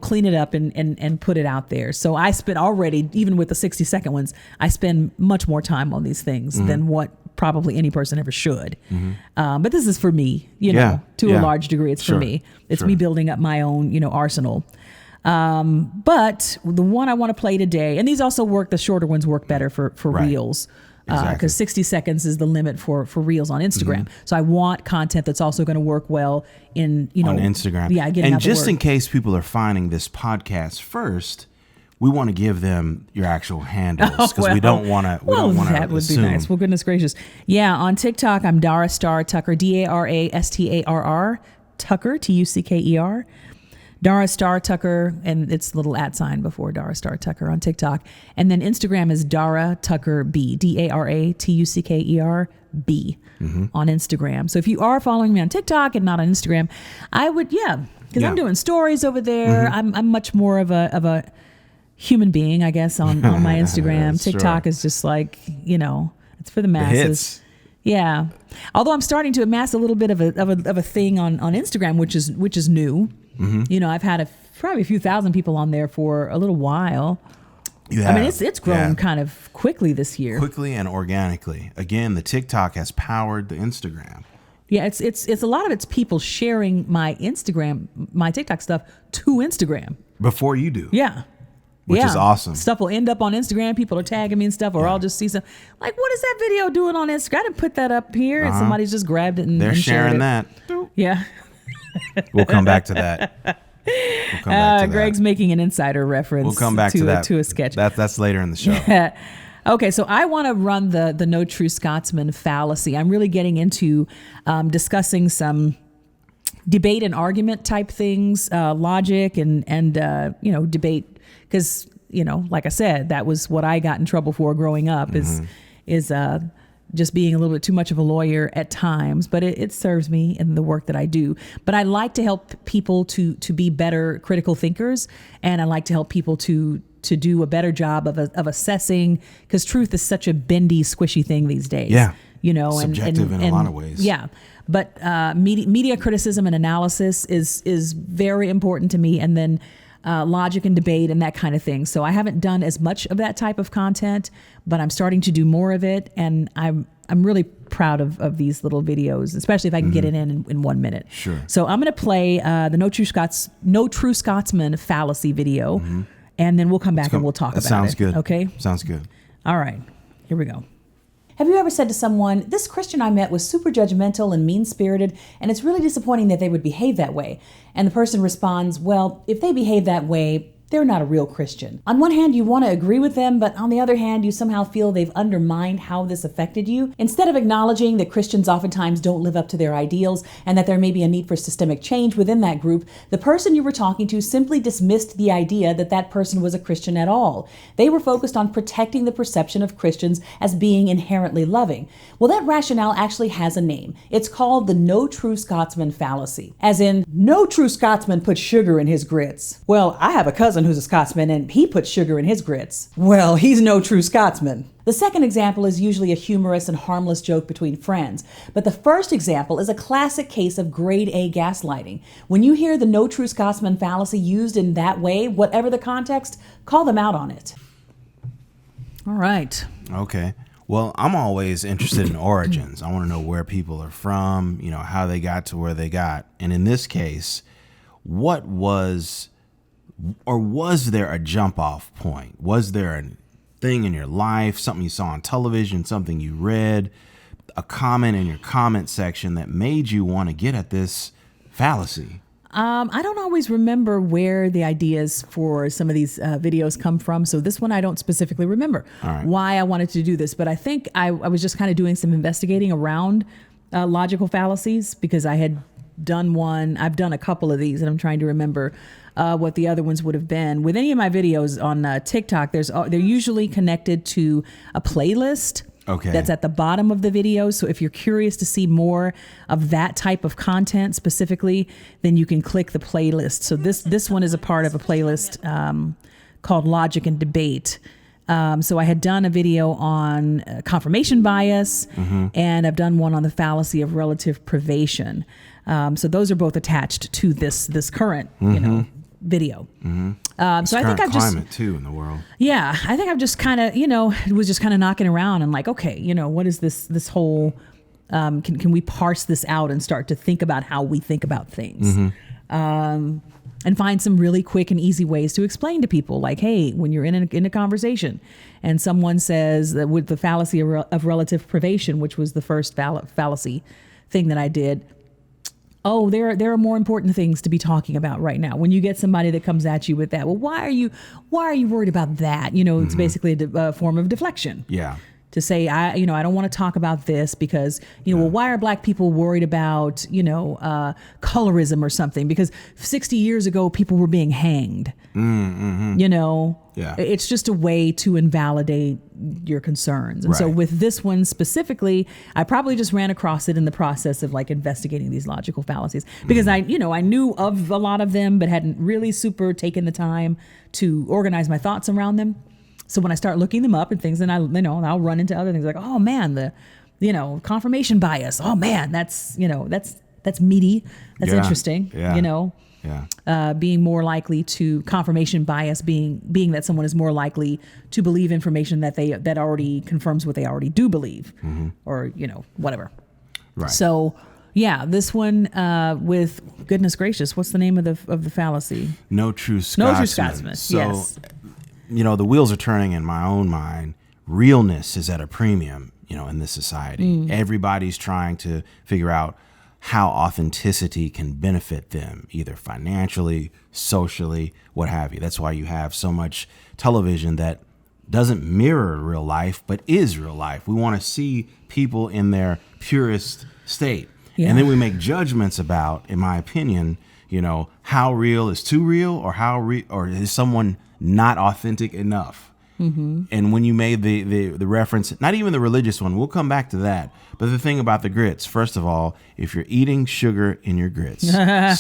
[SPEAKER 1] clean it up and put it out there. So I spent already, even with the 60-second ones, I spend much more time on these things than what probably any person ever should. But this is for me, to a large degree, it's for me. It's me building up my own, arsenal. But the one I want to play today, and these also work, the shorter ones work better for reels.
[SPEAKER 2] Exactly.
[SPEAKER 1] 60 seconds is the limit for reels on Instagram. So I want content that's also going to work well in, on
[SPEAKER 2] Instagram.
[SPEAKER 1] Yeah, getting
[SPEAKER 2] and
[SPEAKER 1] out the
[SPEAKER 2] just
[SPEAKER 1] word.
[SPEAKER 2] in case people are finding this podcast first, we want to give them your actual handles because we don't want to.
[SPEAKER 1] That would be nice. Well, goodness gracious. Yeah, on TikTok, I'm Dara Starr Tucker, DARASTARR Tucker, TUCKER. Dara Starr Tucker, and it's a little @ before Dara Starr Tucker on TikTok. And then Instagram is Dara Tucker B, DARATUCKER B on Instagram. So if you are following me on TikTok and not on Instagram, I would, because I'm doing stories over there. I'm much more of a human being, I guess, on my Instagram. TikTok is just like, it's for the masses. Yeah. Although I'm starting to amass a little bit of a thing on Instagram, which is new. I've had probably a few thousand people on there for a little while. I mean, it's grown kind of quickly this year.
[SPEAKER 2] Quickly and organically. Again, the TikTok has powered the Instagram.
[SPEAKER 1] Yeah, it's a lot of it's people sharing my TikTok stuff to Instagram.
[SPEAKER 2] Before you do.
[SPEAKER 1] Yeah.
[SPEAKER 2] Which is awesome.
[SPEAKER 1] Stuff will end up on Instagram. People are tagging me and stuff, or I'll just see some, like, what is that video doing on Instagram? I didn't put that up here. And somebody's just grabbed it and
[SPEAKER 2] they're sharing that.
[SPEAKER 1] Yeah.
[SPEAKER 2] We'll come back to that.
[SPEAKER 1] Greg's making an insider reference.
[SPEAKER 2] We'll come back to that.
[SPEAKER 1] To a sketch.
[SPEAKER 2] That's later in the show.
[SPEAKER 1] Okay, so I want to run the No True Scotsman fallacy. I'm really getting into discussing some debate and argument type things, logic and debate, because like I said, that was what I got in trouble for growing up is just being a little bit too much of a lawyer at times, but it serves me in the work that I do. But I like to help people to be better critical thinkers, and I like to help people to do a better job of assessing, because truth is such a bendy, squishy thing these days.
[SPEAKER 2] Yeah.
[SPEAKER 1] Subjective
[SPEAKER 2] in a lot of ways.
[SPEAKER 1] Yeah. But media criticism and analysis is very important to me, and then logic and debate and that kind of thing. So I haven't done as much of that type of content, but I'm starting to do more of it, and I'm really proud of these little videos, especially if I can get it in 1 minute.
[SPEAKER 2] Sure.
[SPEAKER 1] So I'm going to play the No True Scotsman fallacy video, and then we'll come back and we'll talk about it.
[SPEAKER 2] Sounds good.
[SPEAKER 1] Okay?
[SPEAKER 2] Sounds good.
[SPEAKER 1] All right. Here we go. Have you ever said to someone, this Christian I met was super judgmental and mean-spirited, and it's really disappointing that they would behave that way? And the person responds, well, if they behave that way, they're not a real Christian. On one hand, you want to agree with them, but on the other hand, you somehow feel they've undermined how this affected you. Instead of acknowledging that Christians oftentimes don't live up to their ideals and that there may be a need for systemic change within that group, the person you were talking to simply dismissed the idea that that person was a Christian at all. They were focused on protecting the perception of Christians as being inherently loving. Well, that rationale actually has a name. It's called the No True Scotsman fallacy. As in, no true Scotsman puts sugar in his grits. Well, I have a cousin who's a Scotsman and he puts sugar in his grits. Well, he's no true Scotsman. The second example is usually a humorous and harmless joke between friends, but the first example is a classic case of grade A gaslighting. When you hear the No True Scotsman fallacy used in that way, whatever the context, call them out on it. All right.
[SPEAKER 2] Okay. Well, I'm always interested in origins. I want to know where people are from, how they got to where they got. And in this case, what was there a jump off point? Was there a thing in your life, something you saw on television, something you read, a comment in your comment section that made you want to get at this fallacy?
[SPEAKER 1] I don't always remember where the ideas for some of these videos come from. So this one I don't specifically remember why I wanted to do this. But I think I was just kind of doing some investigating around logical fallacies, because I had done one. I've done a couple of these, and I'm trying to remember what the other ones would have been. With any of my videos on TikTok, they're usually connected to a playlist. Okay. That's at the bottom of the video. So if you're curious to see more of that type of content specifically, then you can click the playlist. So this one is a part of a playlist called Logic and Debate. So I had done a video on confirmation bias, and I've done one on the fallacy of relative privation. So those are both attached to this current, video. So I think I've just
[SPEAKER 2] climate too in the world.
[SPEAKER 1] Yeah, I think I've just kind of, was just kind of knocking around and like, okay, what is this whole, can we parse this out and start to think about how we think about things? and find some really quick and easy ways to explain to people, like, hey, when you're in a conversation and someone says that with the fallacy of relative privation, which was the first fallacy thing that I did, oh, there are more important things to be talking about right now. When you get somebody that comes at you with that, well, why are you worried about that? It's basically a form of deflection.
[SPEAKER 2] Yeah.
[SPEAKER 1] To say, I don't want to talk about this because, well, why are black people worried about, colorism or something? Because 60 years ago, people were being hanged.
[SPEAKER 2] Yeah.
[SPEAKER 1] It's just a way to invalidate your concerns. And so with this one specifically, I probably just ran across it in the process of like investigating these logical fallacies, because I knew of a lot of them, but hadn't really super taken the time to organize my thoughts around them. So when I start looking them up and things, then I'll run into other things like, oh man, the confirmation bias. Oh man, that's meaty. That's interesting.
[SPEAKER 2] Yeah.
[SPEAKER 1] Being more likely to confirmation bias being that someone is more likely to believe information that already confirms what they already do believe, or whatever.
[SPEAKER 2] Right.
[SPEAKER 1] So yeah, this one with, goodness gracious, what's the name of the fallacy?
[SPEAKER 2] No true Scotsman.
[SPEAKER 1] No true Scotsman.
[SPEAKER 2] So,
[SPEAKER 1] yes.
[SPEAKER 2] The wheels are turning in my own mind. Realness is at a premium, in this society. Everybody's trying to figure out how authenticity can benefit them, either financially, socially, what have you. That's why you have so much television that doesn't mirror real life, but is real life. We want to see people in their purest state. Yeah. And then we make judgments about, in my opinion, how real is too real, or or is someone not authentic enough. And when you made the reference, not even the religious one, we'll come back to that, but the thing about the grits, first of all, if you're eating sugar in your grits,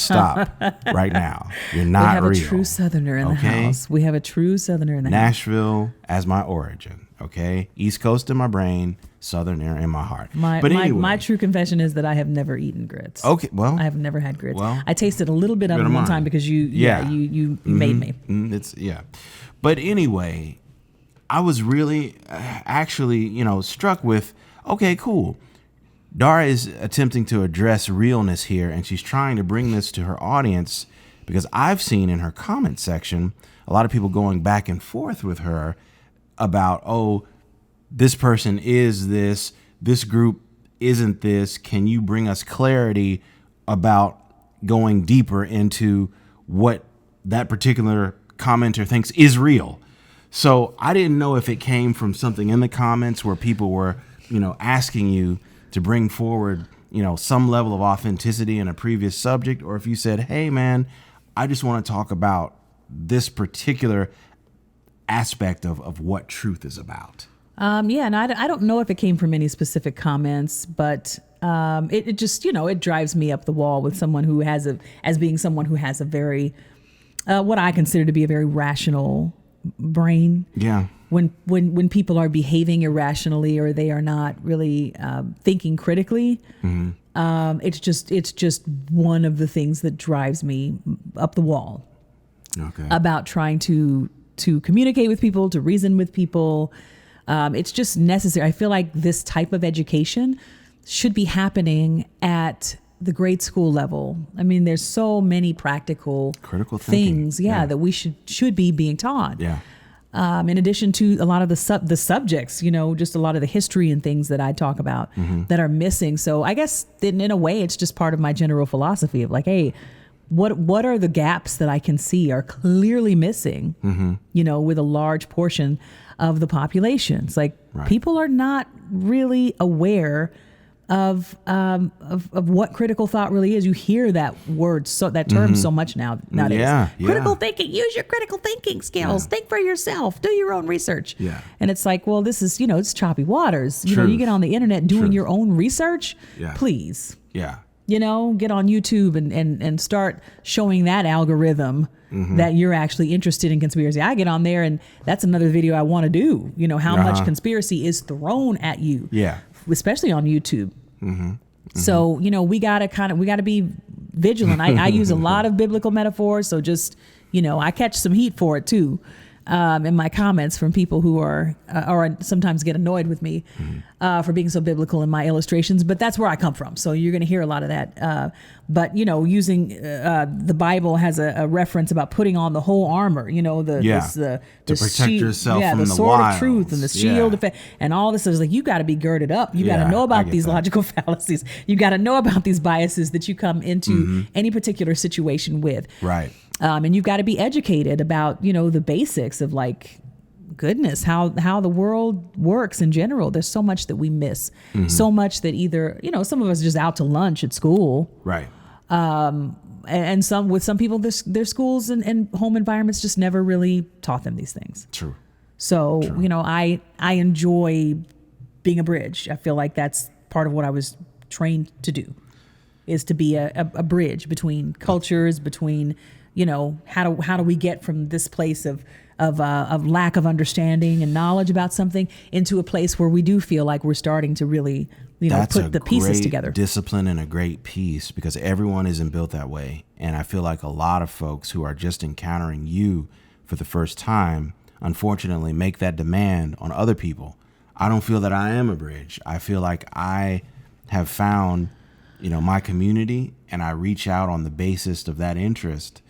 [SPEAKER 2] stop right now. You're not real.
[SPEAKER 1] We have a true Southerner in the house. We have a true Southerner in the house.
[SPEAKER 2] Nashville as my origin, okay? East Coast in my brain, Southerner in my heart.
[SPEAKER 1] My true confession is that I have never eaten grits.
[SPEAKER 2] Okay, well,
[SPEAKER 1] I have never had grits.
[SPEAKER 2] Well,
[SPEAKER 1] I tasted a little bit of them one time because you made me.
[SPEAKER 2] But anyway, I was really actually, struck with, okay, cool. Dara is attempting to address realness here, and she's trying to bring this to her audience, because I've seen in her comment section a lot of people going back and forth with her about, oh, this person is this group isn't this. Can you bring us clarity about going deeper into what that particular commenter thinks is real? So I didn't know if it came from something in the comments where people were, asking you to bring forward, some level of authenticity in a previous subject, or if you said, hey man, I just want to talk about this particular aspect of what truth is about.
[SPEAKER 1] And I don't know if it came from any specific comments, but it just, it drives me up the wall with someone who has a very, what I consider to be a very rational brain.
[SPEAKER 2] Yeah.
[SPEAKER 1] When people are behaving irrationally, or they are not really thinking critically, it's just one of the things that drives me up the wall.
[SPEAKER 2] Okay.
[SPEAKER 1] About trying to communicate with people, to reason with people. It's just necessary. I feel like this type of education should be happening at the grade school level. I mean, there's so many critical things, that we should be being taught.
[SPEAKER 2] Yeah.
[SPEAKER 1] In addition to a lot of the subjects, just a lot of the history and things that I talk about that are missing. So I guess in a way, it's just part of my general philosophy of like, hey, what are the gaps that I can see are clearly missing, with a large portion of the population. It's like people are not really aware of what critical thought really is. You hear that word, that term so much nowadays.
[SPEAKER 2] Yeah.
[SPEAKER 1] Critical thinking. Use your critical thinking skills.
[SPEAKER 2] Yeah.
[SPEAKER 1] Think for yourself. Do your own research.
[SPEAKER 2] Yeah.
[SPEAKER 1] And it's like, well, this is, it's choppy waters. You get on the internet doing your own research.
[SPEAKER 2] Yeah.
[SPEAKER 1] Please.
[SPEAKER 2] Yeah.
[SPEAKER 1] Get on YouTube and start showing that algorithm that you're actually interested in conspiracy. I get on there, and that's another video I want to do. How much conspiracy is thrown at you.
[SPEAKER 2] Yeah.
[SPEAKER 1] Especially on YouTube. So, we gotta be vigilant. I use a lot of biblical metaphors. So just, I catch some heat for it too. in my comments from people who are or sometimes get annoyed with me for being so biblical in my illustrations, but that's where I come from. So you're going to hear a lot of that. But using the Bible has a reference about putting on the whole armor. To
[SPEAKER 2] protect yourself from
[SPEAKER 1] the
[SPEAKER 2] the
[SPEAKER 1] sword
[SPEAKER 2] wiles.
[SPEAKER 1] of truth and the shield of faith and all this is like you got to be girded up. You got to know about these logical fallacies. You got to know about these biases that you come into any particular situation with.
[SPEAKER 2] Right.
[SPEAKER 1] And you've got to be educated about, the basics of like, goodness, how the world works in general. There's so much that we miss. So much that either, some of us are just out to lunch at school.
[SPEAKER 2] Right.
[SPEAKER 1] And some people, their schools and home environments just never really taught them these things.
[SPEAKER 2] True.
[SPEAKER 1] So, I enjoy being a bridge. I feel like that's part of what I was trained to do, is to be a bridge between cultures, between how do we get from this place of lack of understanding and knowledge about something into a place where we do feel like we're starting to really, put the pieces together.
[SPEAKER 2] Discipline and a great piece, because everyone isn't built that way. And I feel like a lot of folks who are just encountering you for the first time, unfortunately, make that demand on other people. I don't feel that I am a bridge. I feel like I have found, my community, and I reach out on the basis of that interest.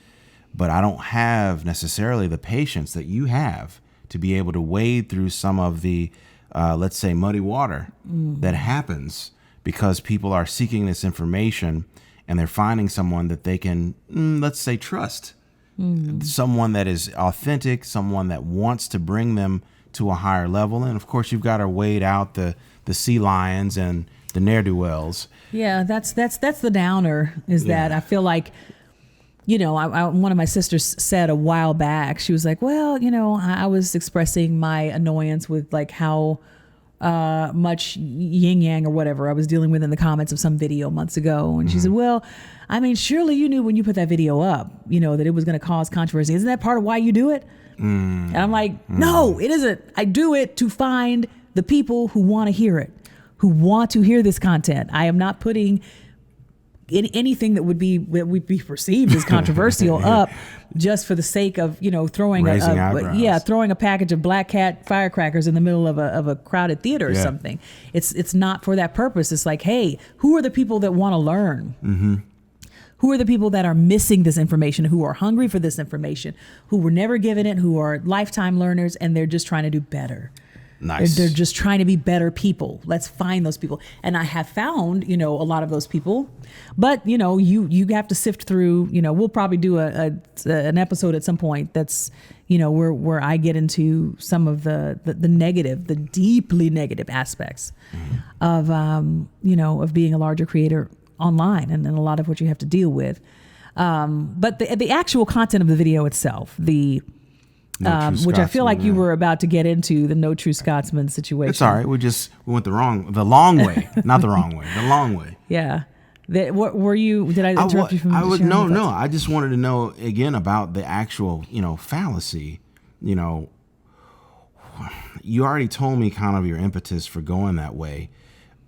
[SPEAKER 2] But I don't have necessarily the patience that you have to be able to wade through some of the, let's say, muddy water that happens because people are seeking this information and they're finding someone that they can, let's say, trust. Someone that is authentic, someone that wants to bring them to a higher level. And of course, you've got to wade out the sea lions and the ne'er-do-wells.
[SPEAKER 1] Yeah, that's the downer, is that I feel like, one of my sisters said a while back, she was like, well, I was expressing my annoyance with like how much yin yang or whatever I was dealing with in the comments of some video months ago. And she said, well, I mean, surely you knew when you put that video up, that it was going to cause controversy. Isn't that part of why you do it? And I'm like, no, it isn't. I do it to find the people who want to hear it, who want to hear this content. I am not putting anything that would be perceived as controversial up just for the sake of throwing throwing a package of Black Cat firecrackers in the middle of a crowded theater or something. It's not for that purpose. It's like, hey, who are the people that want to learn? Who are the people that are missing this information, who are hungry for this information, who were never given it, who are lifetime learners, and they're just trying to do better.
[SPEAKER 2] Nice.
[SPEAKER 1] They're just trying to be better people. Let's find those people. And I have found, a lot of those people, but you have to sift through, we'll probably do an episode at some point that's, where I get into some of the negative, the deeply negative aspects of, of being a larger creator online and a lot of what you have to deal with. But the actual content of the video itself, which I feel like you were about to get into, the No True Scotsman situation.
[SPEAKER 2] It's all right. We went the long way, not the wrong way, the long way.
[SPEAKER 1] Yeah. What were you? Did I interrupt you from?
[SPEAKER 2] No. I just wanted to know again about the actual, fallacy. You already told me kind of your impetus for going that way,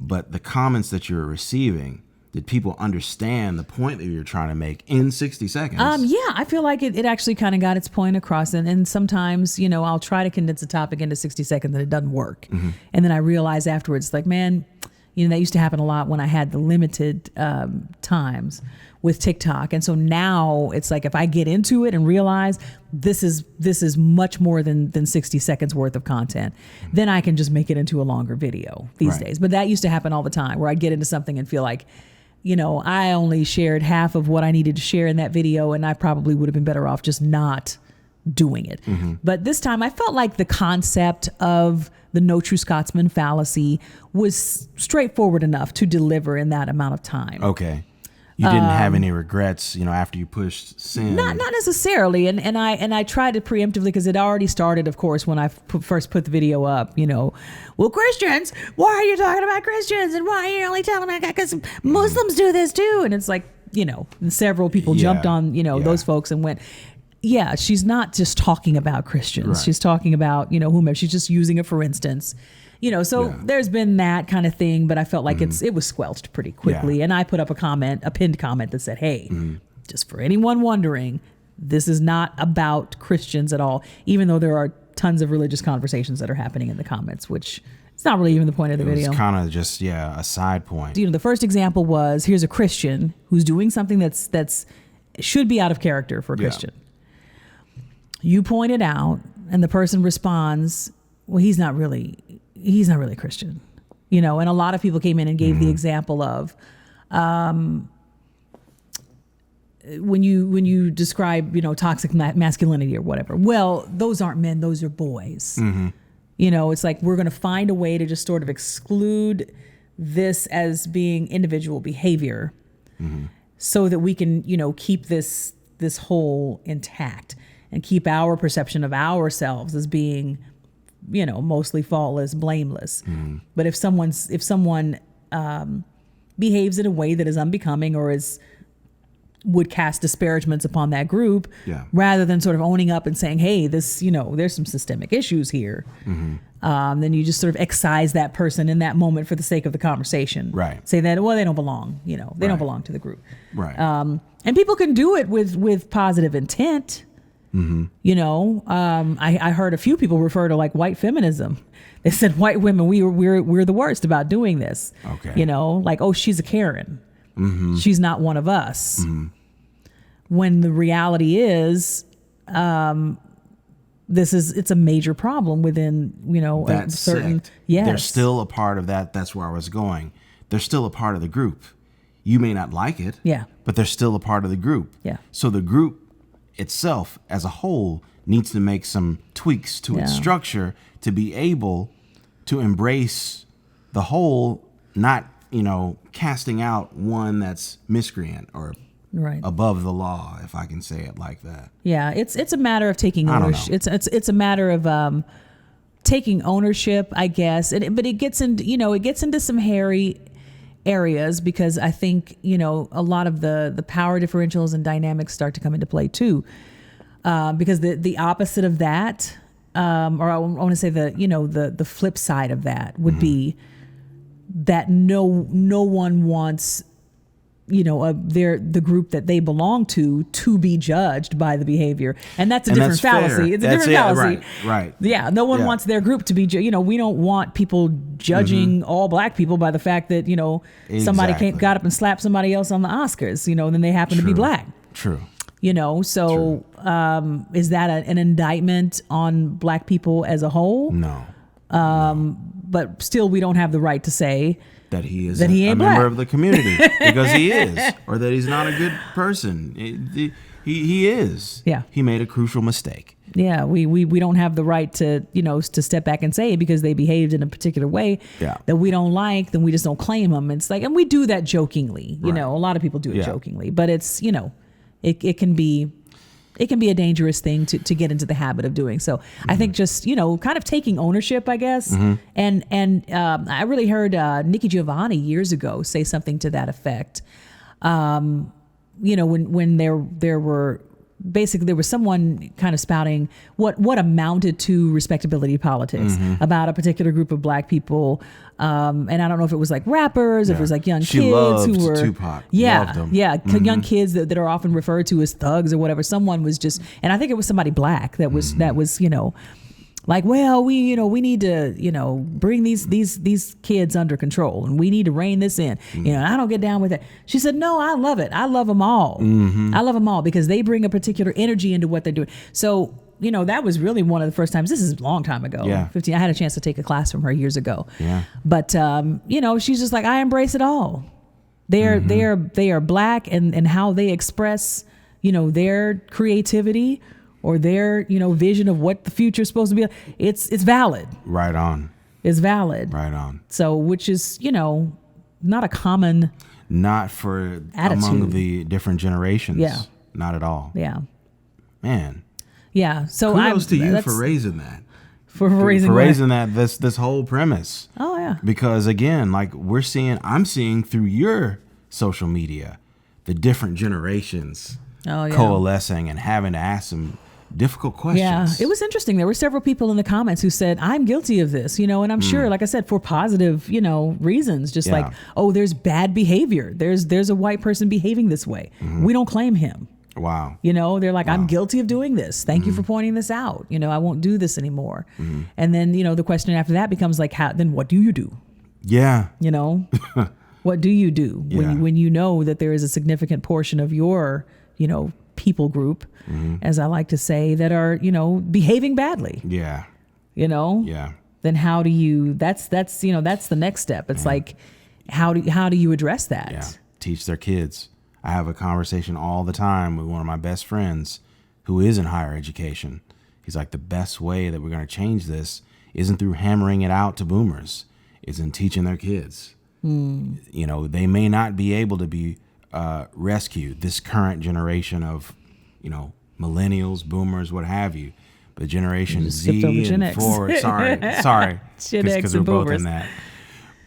[SPEAKER 2] but the comments that you're receiving. Did people understand the point that you're trying to make in 60 seconds?
[SPEAKER 1] Yeah, I feel like it actually kind of got its point across. And sometimes, I'll try to condense a topic into 60 seconds and it doesn't work. And then I realize afterwards, like, man, that used to happen a lot when I had the limited times with TikTok. And so now it's like, if I get into it and realize this is much more than 60 seconds worth of content, then I can just make it into a longer video these days. But that used to happen all the time, where I'd get into something and feel like, I only shared half of what I needed to share in that video, and I probably would have been better off just not doing it. But this time I felt like the concept of the No True Scotsman fallacy was straightforward enough to deliver in that amount of time.
[SPEAKER 2] Okay. You didn't have any regrets, after you pushed sin?
[SPEAKER 1] Not necessarily. And I tried to preemptively, because it already started, of course, when I first put the video up, well, Christians, why are you talking about Christians? And why are you only telling about that? Because Muslims do this too. And it's like, and several people jumped on, those folks and went, yeah, she's not just talking about Christians. Right. She's talking about, whomever. She's just using it for instance. There's been that kind of thing, but I felt like it was squelched pretty quickly. And I put up a pinned comment that said, hey, just for anyone wondering, This is not about Christians at all, even though there are tons of religious conversations that are happening in the comments, which it's not really even the point of the video.
[SPEAKER 2] It's kind of just, a side point.
[SPEAKER 1] You know, the first example was, here's a Christian who's doing something that's should be out of character for a Christian. You point it out, and the person responds, well, he's not really Christian. You know, and a lot of people came in and gave the example of when you describe, toxic masculinity or whatever. Well, those aren't men, those are boys. You know, it's like we're going to find a way to just sort of exclude this as being individual behavior so that we can, keep this whole intact and keep our perception of ourselves as being, mostly faultless, blameless. But if someone behaves in a way that is unbecoming or would cast disparagements upon that group, rather than sort of owning up and saying, hey, this, there's some systemic issues here, then you just sort of excise that person in that moment for the sake of the conversation.
[SPEAKER 2] Right.
[SPEAKER 1] Say that, well, they don't belong, they don't belong to the group.
[SPEAKER 2] Right.
[SPEAKER 1] And people can do it with positive intent. I heard a few people refer to like white feminism. They said white women, we're the worst about doing this.
[SPEAKER 2] Okay.
[SPEAKER 1] Like, oh, she's a Karen. She's not one of us. When the reality is, it's a major problem within,
[SPEAKER 2] that
[SPEAKER 1] a certain,
[SPEAKER 2] sect.
[SPEAKER 1] Yes.
[SPEAKER 2] They're still a part of that. That's where I was going. They're still a part of the group. You may not like it, but they're still a part of the group.
[SPEAKER 1] Yeah.
[SPEAKER 2] So the group itself as a whole needs to make some tweaks to its structure to be able to embrace the whole, not, casting out one that's miscreant or above the law, if I can say it like that.
[SPEAKER 1] Yeah, it's a matter of taking ownership. It's a matter of taking ownership, I guess. But it gets into some hairy areas because I think, a lot of the power differentials and dynamics start to come into play too. Because the opposite of that, or I want to say the flip side of that would be that no one wants, the group that they belong to be judged by the behavior. And that's a different fallacy.
[SPEAKER 2] Fair.
[SPEAKER 1] It's a different fallacy.
[SPEAKER 2] Right.
[SPEAKER 1] Yeah. No one wants their group to be, we don't want people judging all black people by the fact that, somebody got up and slapped somebody else on the Oscars, and then they happen to be black.
[SPEAKER 2] True.
[SPEAKER 1] So is that an indictment on black people as a whole?
[SPEAKER 2] No.
[SPEAKER 1] But still, we don't have the right to say
[SPEAKER 2] that he is
[SPEAKER 1] a
[SPEAKER 2] member of the community because he is, or that he's not a good person. He is.
[SPEAKER 1] Yeah.
[SPEAKER 2] He made a crucial mistake.
[SPEAKER 1] Yeah, we don't have the right to, to step back and say because they behaved in a particular way that we don't like, then we just don't claim them. It's like, and we do that jokingly, a lot of people do it jokingly, but it's, it can be a dangerous thing to get into the habit of doing. So I think just, kind of taking ownership, I guess. And I really heard Nikki Giovanni years ago say something to that effect. When there was someone kind of spouting what amounted to respectability politics about a particular group of black people. And I don't know if it was like rappers, if it was like young kids who were
[SPEAKER 2] Tupac.
[SPEAKER 1] Young kids that are often referred to as thugs or whatever. Someone was just, and I think it was somebody black that was like, well, we need to, bring these kids under control and we need to rein this in. I don't get down with it. She said, no, I love it. I love them all. I love them all because they bring a particular energy into what they're doing. So, that was really one of the first times. This is a long time ago. 15. I had a chance to take a class from her years ago. Yeah. But, she's just like, I embrace it all. They are black and how they express, their creativity or their, vision of what the future is supposed to be. It's valid.
[SPEAKER 2] Right on.
[SPEAKER 1] It's valid.
[SPEAKER 2] Right on.
[SPEAKER 1] So, which is, not a common
[SPEAKER 2] not for
[SPEAKER 1] attitude
[SPEAKER 2] among the different generations. Yeah. Not at all.
[SPEAKER 1] Yeah.
[SPEAKER 2] Man.
[SPEAKER 1] Yeah. So
[SPEAKER 2] kudos to you for raising that.
[SPEAKER 1] For raising
[SPEAKER 2] that this whole premise.
[SPEAKER 1] Oh yeah.
[SPEAKER 2] Because again, like I'm seeing through your social media, the different generations coalescing and having to ask some difficult questions.
[SPEAKER 1] Yeah, it was interesting. There were several people in the comments who said, I'm guilty of this, and I'm sure, like I said, for positive, reasons, like, oh, there's bad behavior. There's a white person behaving this way. We don't claim him.
[SPEAKER 2] Wow.
[SPEAKER 1] You know, they're like,
[SPEAKER 2] Wow.
[SPEAKER 1] I'm guilty of doing this. Thank you for pointing this out. You know, I won't do this anymore. And then, you know, the question after that becomes like, then what do you do?
[SPEAKER 2] Yeah.
[SPEAKER 1] You know, what do you do
[SPEAKER 2] Yeah.
[SPEAKER 1] when you know that there is a significant portion of your, you know, people group, as I like to say, that are, you know, behaving badly,
[SPEAKER 2] Yeah.
[SPEAKER 1] you know?
[SPEAKER 2] Yeah.
[SPEAKER 1] Then how do you, that's, you know, that's the next step. It's like, how do you address that?
[SPEAKER 2] Yeah. Teach their kids. I have a conversation all the time with one of my best friends who is in higher education. He's like, the best way that we're going to change this isn't through hammering it out to boomers. It's in teaching their kids. You know, they may not be able to be rescued, this current generation of, you know, millennials, boomers, what have you. But Generation Z and forward. Sorry.
[SPEAKER 1] Gen X
[SPEAKER 2] Because we're
[SPEAKER 1] and
[SPEAKER 2] both
[SPEAKER 1] boomers.
[SPEAKER 2] in that.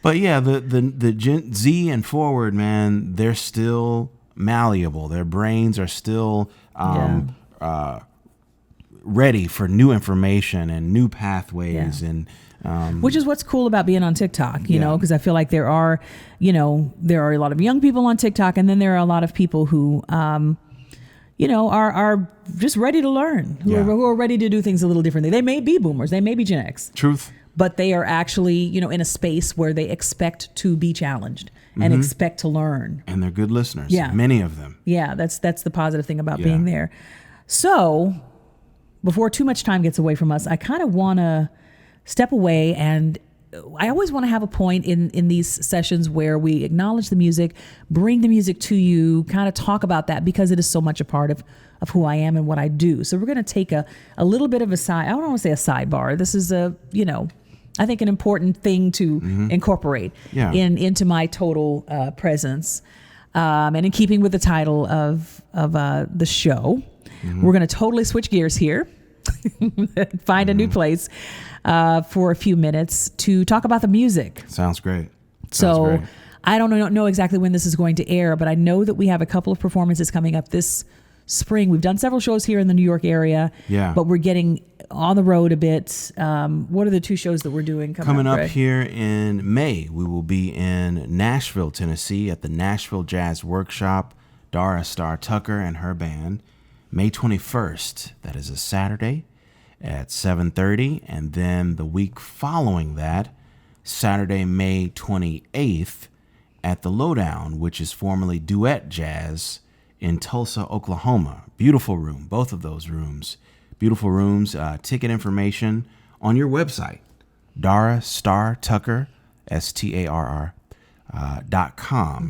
[SPEAKER 2] But yeah, the Gen Z and forward, man, they're still malleable. Their brains are still ready for new information and new pathways and
[SPEAKER 1] which is what's cool about being on TikTok, you know, because I feel like there are a lot of young people on TikTok, and then there are a lot of people who, you know, are just ready to learn, who are ready to do things a little differently. They may be boomers, they may be Gen X.
[SPEAKER 2] Truth.
[SPEAKER 1] But they are actually, you know, in a space where they expect to be challenged and expect to learn.
[SPEAKER 2] And they're good listeners.
[SPEAKER 1] Yeah.
[SPEAKER 2] Many of them.
[SPEAKER 1] Yeah, that's the positive thing about being there. So before too much time gets away from us, I kind of want to step away, and I always want to have a point in these sessions where we acknowledge the music, bring the music to you, kind of talk about that, because it is so much a part of who I am and what I do. So we're going to take a little bit of a I don't want to say a sidebar. This is I think an important thing to incorporate into my total presence. And in keeping with the title of the show, we're going to totally switch gears here, find a new place for a few minutes to talk about the music.
[SPEAKER 2] Sounds great.
[SPEAKER 1] So I don't know exactly when this is going to air, but I know that we have a couple of performances coming up this spring. We've done several shows here in the New York area, but we're getting on the road a bit. What are the two shows that we're doing coming up,
[SPEAKER 2] Greg? Here in May? We will be in Nashville, Tennessee at the Nashville Jazz Workshop, Dara Starr Tucker and her band. May 21st, that is a Saturday at 7:30, and then the week following that, Saturday, May 28th at the Lowdown, which is formerly Duet Jazz in Tulsa, Oklahoma. Beautiful room, both of those rooms. Beautiful rooms. Ticket information on your website, Dara Starr Tucker, STARR.com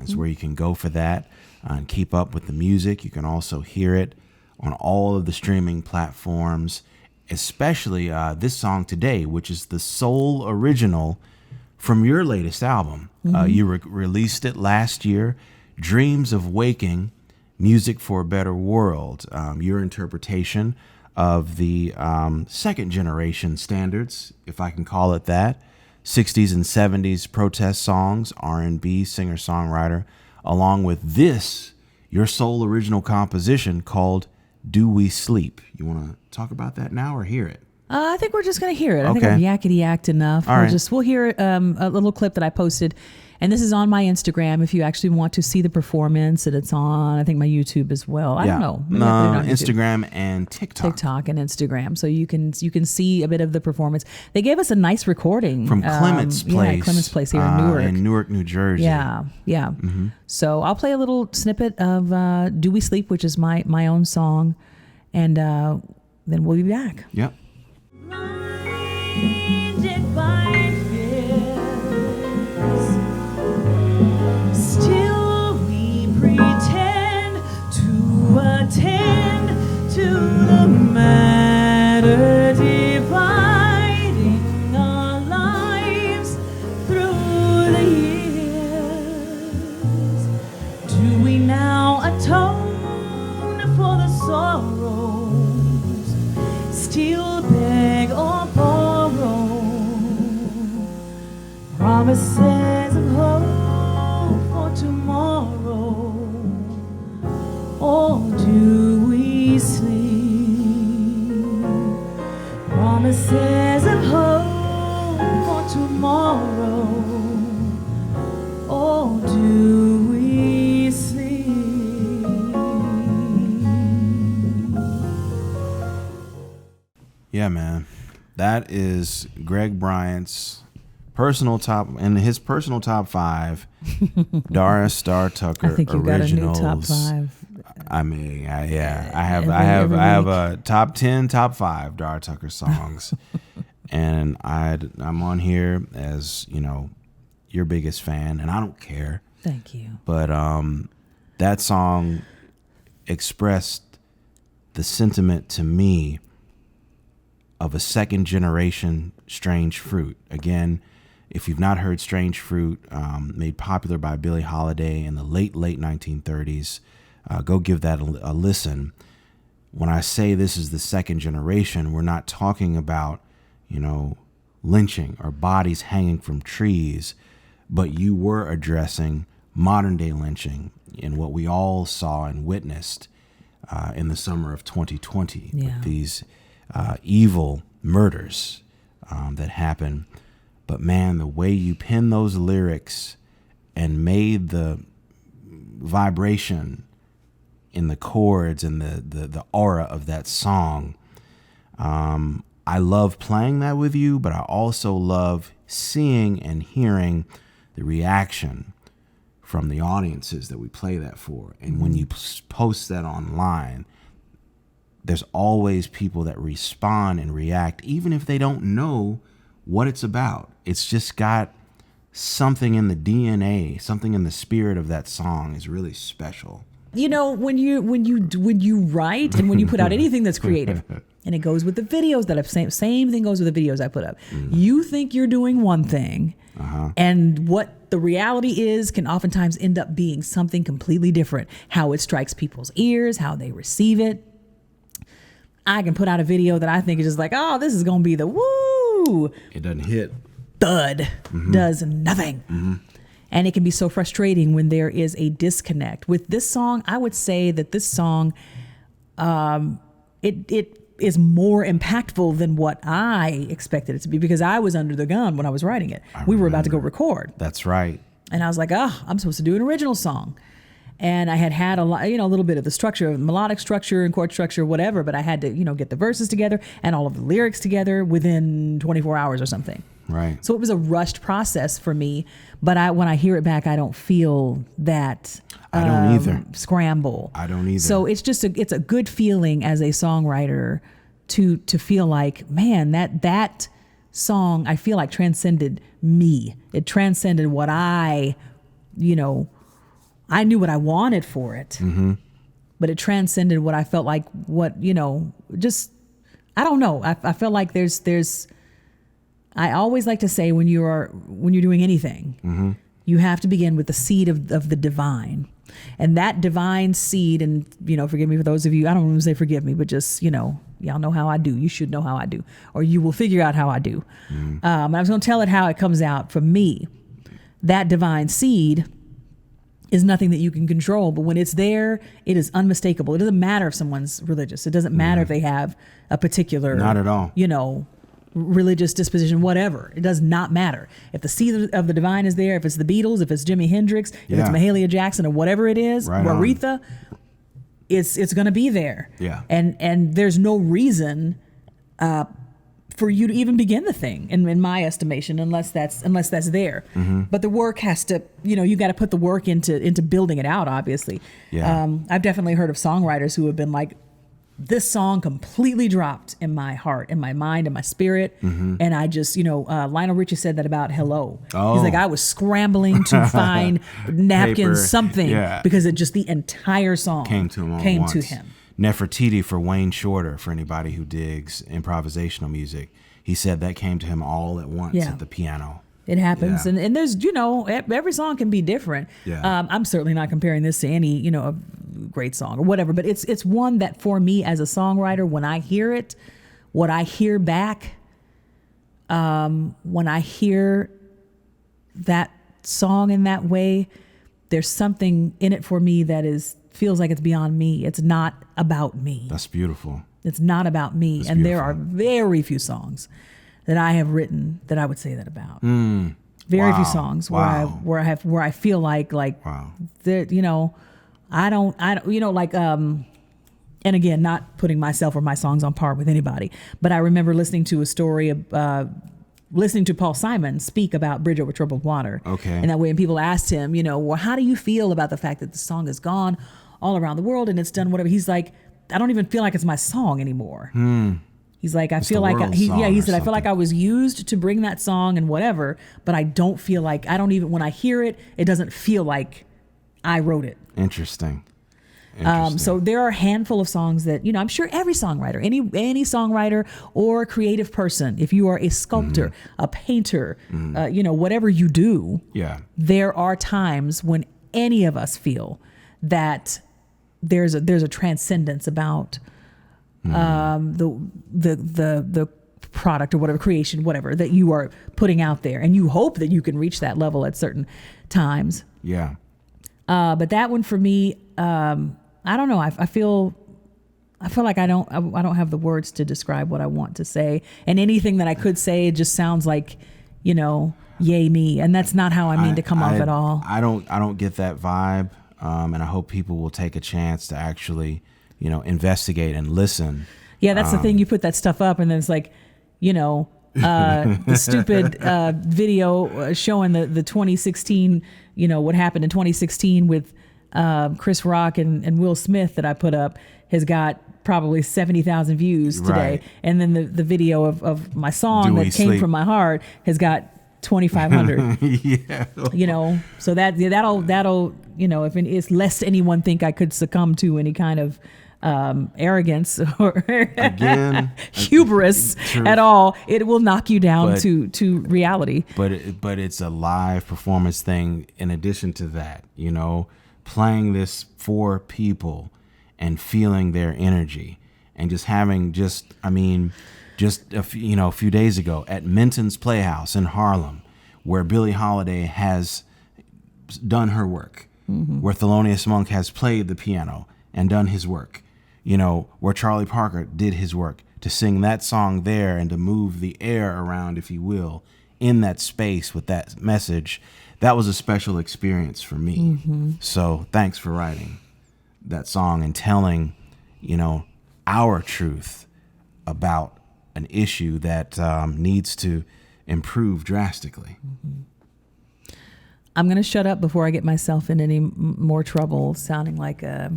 [SPEAKER 2] is where you can go for that and keep up with the music. You can also hear it on all of the streaming platforms, especially this song today, which is the sole original from your latest album. You released it last year, Dreams of Waking, Music for a Better World. Your interpretation of the second generation standards, if I can call it that, 60s and 70s protest songs, R&B singer-songwriter, along with this, your sole original composition called Do We Sleep. You want to talk about that now or hear it?
[SPEAKER 1] I think we're just going to hear it. I think I've yakety-yacked enough. We'll hear a little clip that I posted. And this is on my Instagram if you actually want to see the performance. And it's on, I think, my YouTube as well. I don't know.
[SPEAKER 2] No, Instagram and TikTok.
[SPEAKER 1] TikTok and Instagram. So you can see a bit of the performance. They gave us a nice recording.
[SPEAKER 2] From Clement's Place.
[SPEAKER 1] Yeah, Clement's Place here in Newark.
[SPEAKER 2] In Newark, New Jersey.
[SPEAKER 1] Yeah. So I'll play a little snippet of Do We Sleep, which is my own song. And then we'll be back.
[SPEAKER 2] Yep.
[SPEAKER 3] Blinded by fears, still we pretend to attend to the matter dividing our lives through the years. Do we now atone for the sorrows, still beg or borrow promises of hope for tomorrow, or do we sleep? Promises of hope for tomorrow, or do we sleep?
[SPEAKER 2] Yeah, man. That is Greg Bryant's personal top, in his personal top 5, Dara Starr Tucker
[SPEAKER 1] I think you
[SPEAKER 2] originals.
[SPEAKER 1] got a new top 5.
[SPEAKER 2] I mean, I have a top 10, top 5 Dara Tucker songs, and I'm on here as, you know, your biggest fan, and I don't care.
[SPEAKER 1] Thank you.
[SPEAKER 2] But that song expressed the sentiment to me of a second generation Strange Fruit. Again, if you've not heard Strange Fruit, made popular by Billie Holiday in the late 1930s, go give that a listen. When I say this is the second generation, we're not talking about, you know, lynching or bodies hanging from trees, but you were addressing modern day lynching in what we all saw and witnessed in the summer of 2020 with these evil murders that happened. But man, the way you penned those lyrics and made the vibration in the chords and the aura of that song, I love playing that with you, but I also love seeing and hearing the reaction from the audiences that we play that for. And when you post that online, there's always people that respond and react, even if they don't know what it's about. It's just got something in the DNA, something in the spirit of that song is really special.
[SPEAKER 1] You know, when you write and when you put out anything that's creative, and it goes with the videos that I've same thing goes with the videos I put up. You think you're doing one thing, and what the reality is can oftentimes end up being something completely different. How it strikes people's ears, how they receive it. I can put out a video that I think is just like, oh, this is gonna be the woo.
[SPEAKER 2] It doesn't hit. Thud.
[SPEAKER 1] Does nothing. And it can be so frustrating when there is a disconnect. With this song, I would say that this song, it is more impactful than what I expected it to be, because I was under the gun when I was writing it. We were about to go record.
[SPEAKER 2] That's right.
[SPEAKER 1] And I was like, oh, I'm supposed to do an original song. And I had a lot, you know, a little bit of the structure, melodic structure and chord structure, whatever, but I had to, you know, get the verses together and all of the lyrics together within 24 hours or something.
[SPEAKER 2] Right.
[SPEAKER 1] So it was a rushed process for me, but when I hear it back, I don't feel that
[SPEAKER 2] I don't either.
[SPEAKER 1] Scramble.
[SPEAKER 2] I don't either.
[SPEAKER 1] So it's just it's a good feeling as a songwriter to feel like, man, that song I feel like transcended me. It transcended what I knew what I wanted for it, but it transcended what I felt like. Just I don't know. I felt like there's. I always like to say when you're doing anything, you have to begin with the seed of the divine, and that divine seed. And forgive me for those of you, I don't want to say forgive me, but just y'all know how I do. You should know how I do, or you will figure out how I do. I was going to tell it how it comes out for me. That divine seed is nothing that you can control, but when it's there, it is unmistakable. It doesn't matter if someone's religious. It doesn't matter if they have a particular,
[SPEAKER 2] not at all,
[SPEAKER 1] religious disposition, whatever. It does not matter. If the seed of the divine is there, if it's the Beatles, if it's Jimi Hendrix, if it's Mahalia Jackson or whatever it is,
[SPEAKER 2] right,
[SPEAKER 1] Aretha, it's going to be there.
[SPEAKER 2] Yeah.
[SPEAKER 1] And there's no reason for you to even begin the thing, in my estimation, unless that's there. But the work has to, you got to put the work into building it out, obviously.
[SPEAKER 2] Yeah.
[SPEAKER 1] I've definitely heard of songwriters who have been like, this song completely dropped in my heart, in my mind, in my spirit. And I just, Lionel Richie said that about Hello.
[SPEAKER 2] Oh.
[SPEAKER 1] He's like, I was scrambling to find napkins,
[SPEAKER 2] Paper.
[SPEAKER 1] something,
[SPEAKER 2] Yeah.
[SPEAKER 1] because it just the entire song
[SPEAKER 2] came to him. Nefertiti for Wayne Shorter, for anybody who digs improvisational music. He said that came to him all at once at the piano.
[SPEAKER 1] It happens.
[SPEAKER 2] Yeah.
[SPEAKER 1] And there's, every song can be different.
[SPEAKER 2] Yeah.
[SPEAKER 1] I'm certainly not comparing this to any, a great song or whatever, but it's one that for me as a songwriter, when I hear it, what I hear back, when I hear that song in that way, there's something in it for me that feels like it's beyond me. It's not about me.
[SPEAKER 2] That's beautiful.
[SPEAKER 1] It's not about me.
[SPEAKER 2] That's
[SPEAKER 1] and
[SPEAKER 2] beautiful.
[SPEAKER 1] There are very few songs that I have written that I would say that about. Very few songs where I feel like
[SPEAKER 2] wow.
[SPEAKER 1] that, I don't like and again, not putting myself or my songs on par with anybody, but I remember listening to a story of, listening to Paul Simon speak about Bridge Over Troubled Water.
[SPEAKER 2] Okay.
[SPEAKER 1] And that way, when people asked him, you know, well, how do you feel about the fact that the song is gone all around the world and it's done whatever? He's like, I don't even feel like it's my song anymore. He's like, I feel like, he said, I feel like I was used to bring that song and whatever, but I don't feel like, when I hear it, it doesn't feel like I wrote it.
[SPEAKER 2] Interesting.
[SPEAKER 1] So there are a handful of songs that, you know, I'm sure every songwriter, any songwriter or creative person, if you are a sculptor, a painter, you know, whatever you do, there are times when any of us feel that there's a transcendence about the product or whatever, creation, whatever that you are putting out there, and you hope that you can reach that level at certain times.
[SPEAKER 2] Yeah.
[SPEAKER 1] But that one for me, I don't know. I feel like I don't have the words to describe what I want to say, and anything that I could say, it just sounds like, you know, yay me, and that's not how I mean to come off at all.
[SPEAKER 2] I don't get that vibe, and I hope people will take a chance to actually, you know, investigate and listen.
[SPEAKER 1] Yeah, that's the thing. You put that stuff up, and then it's like, you know, the stupid video showing the 2016, you know, what happened in 2016 with Chris Rock and Will Smith that I put up has got probably 70,000 views today.
[SPEAKER 2] Right.
[SPEAKER 1] And then the video of my song
[SPEAKER 2] Do
[SPEAKER 1] that
[SPEAKER 2] We
[SPEAKER 1] came
[SPEAKER 2] Sleep?
[SPEAKER 1] from my heart has got 2,500.
[SPEAKER 2] Yeah.
[SPEAKER 1] You know, so that'll, you know, if it's lest anyone think I could succumb to any kind of arrogance or
[SPEAKER 2] Again,
[SPEAKER 1] hubris
[SPEAKER 2] truth.
[SPEAKER 1] at all, it will knock you down
[SPEAKER 2] But-
[SPEAKER 1] to reality.
[SPEAKER 2] But it's a live performance thing. In addition to that, you know, playing this for people and feeling their energy and just having a few days ago at Minton's Playhouse in Harlem, where Billie Holiday has done her work, where Thelonious Monk has played the piano and done his work, you know, where Charlie Parker did his work, to sing that song there and to move the air around, if you will, in that space with that message. That was a special experience for me. So thanks for writing that song and telling, you know, our truth about an issue that needs to improve drastically.
[SPEAKER 1] I'm going to shut up before I get myself in any more trouble sounding like a...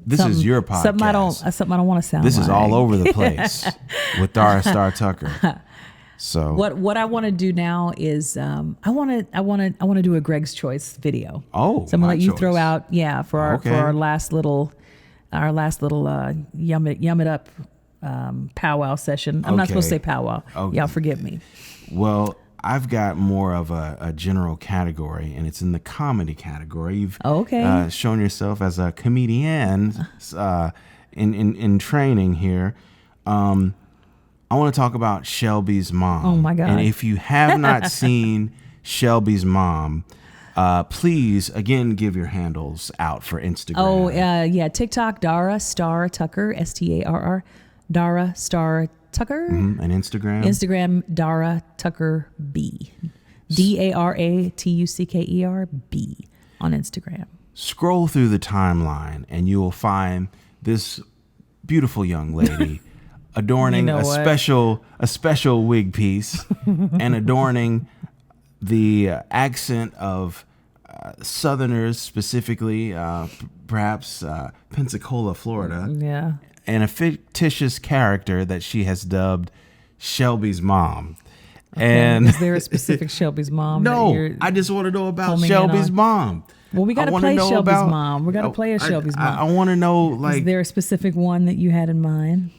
[SPEAKER 2] This is your podcast.
[SPEAKER 1] Something I don't want to sound
[SPEAKER 2] This
[SPEAKER 1] like.
[SPEAKER 2] is all over the place with Dara Starr Tucker. So
[SPEAKER 1] what I want to do now is I want to do a Greg's Choice video.
[SPEAKER 2] Oh,
[SPEAKER 1] so I'm gonna let you
[SPEAKER 2] choice.
[SPEAKER 1] throw out for our last little yum it up powwow session. I'm not supposed to say powwow.
[SPEAKER 2] Okay.
[SPEAKER 1] Y'all forgive me.
[SPEAKER 2] Well, I've got more of a general category, and it's in the comedy category. You've shown yourself as a comedian in training here. I want to talk about Shelby's mom.
[SPEAKER 1] Oh my God.
[SPEAKER 2] And if you have not seen Shelby's mom, please again give your handles out for Instagram.
[SPEAKER 1] Oh yeah, TikTok, Dara Starr Tucker, STARR, Dara Starr Tucker.
[SPEAKER 2] And
[SPEAKER 1] Instagram, Dara Tucker B, DARATUCKER B on Instagram.
[SPEAKER 2] Scroll through the timeline and you will find this beautiful young lady adorning a special wig piece and adorning the accent of Southerners, specifically perhaps Pensacola, Florida.
[SPEAKER 1] Yeah.
[SPEAKER 2] And a fictitious character that she has dubbed Shelby's mom. Okay. And
[SPEAKER 1] is there a specific Shelby's mom?
[SPEAKER 2] No, I just want to know about Shelby's mom.
[SPEAKER 1] Well, we got to play Shelby's mom. We got to play a Shelby's mom.
[SPEAKER 2] I want to know, like,
[SPEAKER 1] is there a specific one that you had in mind?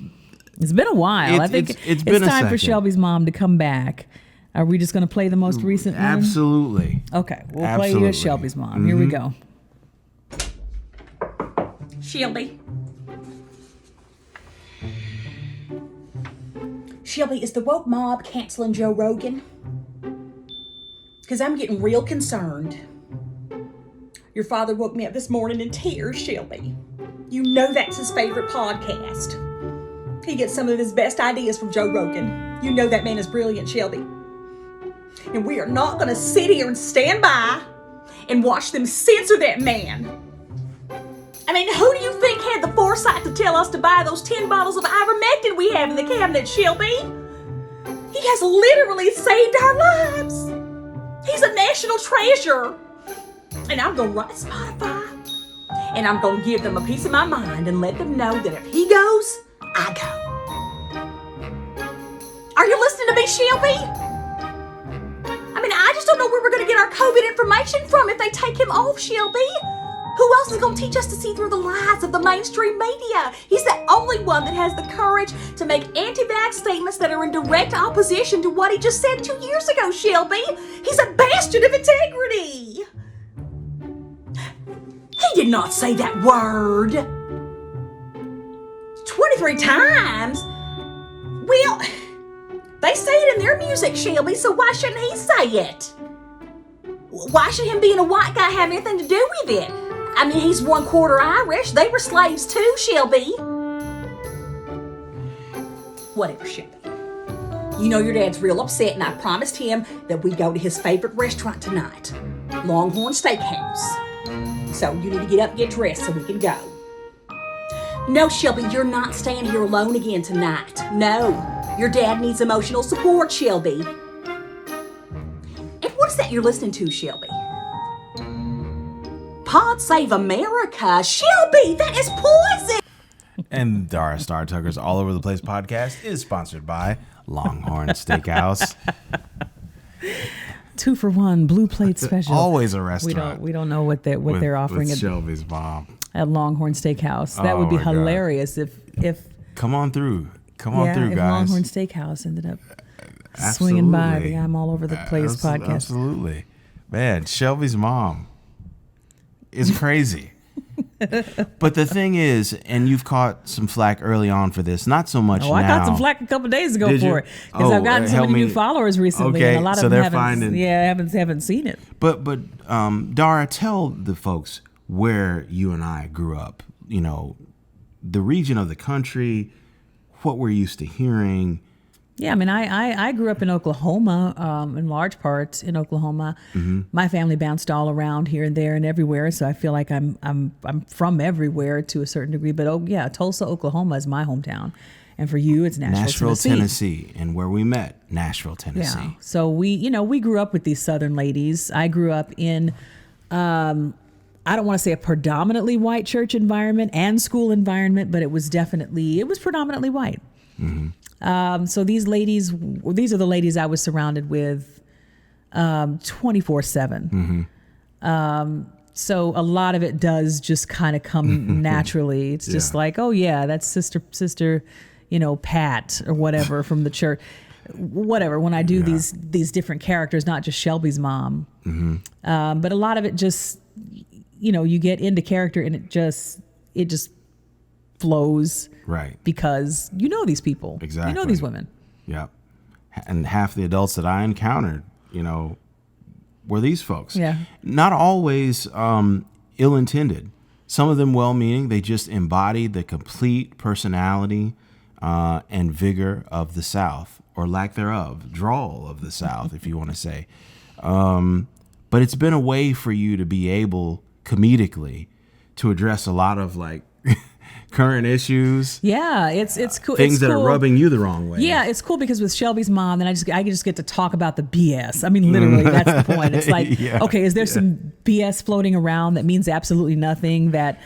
[SPEAKER 1] It's been a while. I think it's time for Shelby's mom to come back. Are we just going to play the most recent one?
[SPEAKER 2] Absolutely.
[SPEAKER 1] Okay, we'll play you as Shelby's mom. Here we go.
[SPEAKER 3] Shelby. Shelby, is the woke mob canceling Joe Rogan? Because I'm getting real concerned. Your father woke me up this morning in tears, Shelby. You know that's his favorite podcast. He gets some of his best ideas from Joe Rogan. You know that man is brilliant, Shelby. And we are not going to sit here and stand by and watch them censor that man. I mean, who do you think had the foresight to tell us to buy those 10 bottles of ivermectin we have in the cabinet, Shelby? He has literally saved our lives. He's a national treasure. And I'm going to write Spotify. And I'm going to give them a piece of my mind and let them know that if he goes, I go. Are you listening to me, Shelby? I mean, I just don't know where we're going to get our COVID information from if they take him off, Shelby. Who else is going to teach us to see through the lies of the mainstream media? He's the only one that has the courage to make anti-vax statements that are in direct opposition to what he just said 2 years ago, Shelby. He's a bastion of integrity. He did not say that word 23 times. Well, they say it in their music, Shelby, so why shouldn't he say it? Why should him being a white guy have anything to do with it? I mean, he's 1/4 Irish. They were slaves too, Shelby. Whatever, Shelby. You know your dad's real upset, and I promised him that we'd go to his favorite restaurant tonight, Longhorn Steakhouse. So you need to get up and get dressed so we can go. No, Shelby, you're not staying here alone again tonight. No, your dad needs emotional support, Shelby. And what is that you're listening to, Shelby? Pod Save America. Shelby, that is poison.
[SPEAKER 2] And Dara Starr Tucker's All Over the Place podcast is sponsored by Longhorn Steakhouse.
[SPEAKER 1] 2 for 1 blue plate special.
[SPEAKER 2] Always a restaurant.
[SPEAKER 1] We don't know what they're offering
[SPEAKER 2] with
[SPEAKER 1] at
[SPEAKER 2] Shelby's mom
[SPEAKER 1] at Longhorn Steakhouse. That would be hilarious if
[SPEAKER 2] come on through
[SPEAKER 1] if
[SPEAKER 2] guys.
[SPEAKER 1] Longhorn Steakhouse ended up swinging by the I'm All Over the Place podcast.
[SPEAKER 2] Absolutely, man. Shelby's mom is crazy. But the thing is, and you've caught some flack early on for this, not so much now.
[SPEAKER 1] I got some flack a couple days ago for it because I've gotten so many new followers recently, and a lot of them haven't seen it.
[SPEAKER 2] But Dara, tell the folks where you and I grew up. You know, the region of the country, what we're used to hearing.
[SPEAKER 1] Yeah, I mean, I grew up in Oklahoma, in large part in Oklahoma. Mm-hmm. My family bounced all around here and there and everywhere, so I feel like I'm from everywhere to a certain degree. But Tulsa, Oklahoma is my hometown, and for you, it's Nashville,
[SPEAKER 2] Tennessee, and where we met, Nashville, Tennessee.
[SPEAKER 1] Yeah. So we grew up with these Southern ladies. I grew up in, I don't want to say a predominantly white church environment and school environment, but it was predominantly white. Mm-hmm. So these are the ladies I was surrounded with 24/7. Mm-hmm. So a lot of it does just kind of come naturally. It's just like, oh yeah, that's sister, Pat or whatever from the church. Whatever. When I do these different characters, not just Shelby's mom, mm-hmm. But a lot of it just, you get into character and it just flows.
[SPEAKER 2] Right.
[SPEAKER 1] Because you know these people.
[SPEAKER 2] Exactly.
[SPEAKER 1] You know these women.
[SPEAKER 2] Yep. And half the adults that I encountered, were these folks.
[SPEAKER 1] Yeah.
[SPEAKER 2] Not always ill-intended. Some of them well-meaning. They just embodied the complete personality and vigor of the South, or lack thereof, drawl of the South, if you want to say. But it's been a way for you to be able, comedically, to address a lot of current issues.
[SPEAKER 1] Yeah, it's cool.
[SPEAKER 2] Things
[SPEAKER 1] it's
[SPEAKER 2] that
[SPEAKER 1] cool.
[SPEAKER 2] are rubbing you the wrong way.
[SPEAKER 1] Yeah, it's cool because with Shelby's mom, then I just get to talk about the BS. I mean, literally, that's the point. It's like, okay, is there some BS floating around that means absolutely nothing that,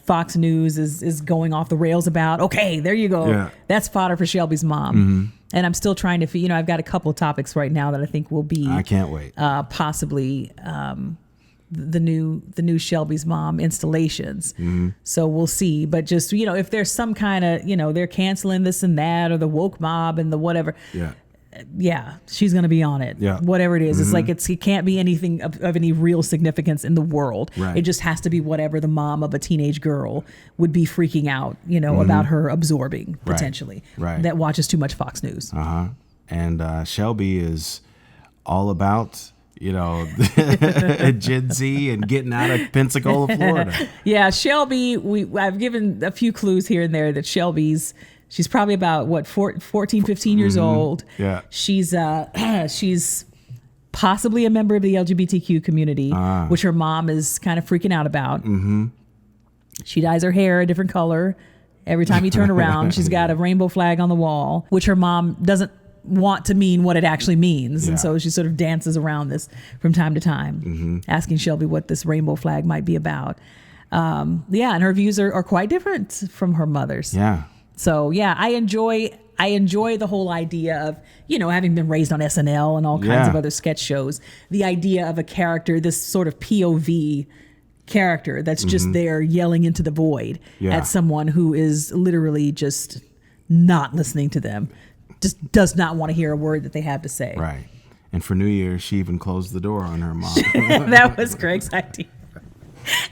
[SPEAKER 1] Fox News is going off the rails about? Okay, there you go. Yeah. That's fodder for Shelby's mom. Mm-hmm. And I'm still trying to, I've got a couple of topics right now that I think will be.
[SPEAKER 2] I can't wait.
[SPEAKER 1] Possibly. The new Shelby's mom installations. Mm-hmm. So we'll see. But just, if there's some kind of, they're canceling this and that, or the woke mob and the whatever. Yeah, she's going to be on it. Yeah. Whatever it is. Mm-hmm. It's like, it can't be anything of any real significance in the world. Right. It just has to be whatever the mom of a teenage girl would be freaking out, mm-hmm. about her absorbing potentially. Right. That watches too much Fox News.
[SPEAKER 2] Uh-huh. And Shelby is all about Gen Z and getting out of Pensacola, Florida.
[SPEAKER 1] Yeah, Shelby, I've given a few clues here and there that she's probably about 14, 15 years mm-hmm. old. Yeah. She's possibly a member of the LGBTQ community, which her mom is kind of freaking out about. Mm-hmm. She dyes her hair a different color. Every time you turn around, she's got a rainbow flag on the wall, which her mom doesn't want to mean what it actually means. And so she sort of dances around this from time to time, asking Shelby what this rainbow flag might be about. And her views are quite different from her mother's.
[SPEAKER 2] Yeah.
[SPEAKER 1] So I enjoy the whole idea of, having been raised on SNL and all kinds of other sketch shows, the idea of a character, this sort of POV character that's just there yelling into the void at someone who is literally just not listening to them, just does not want to hear a word that they have to say.
[SPEAKER 2] Right. And for New Year's, she even closed the door on her mom.
[SPEAKER 1] That was Greg's idea.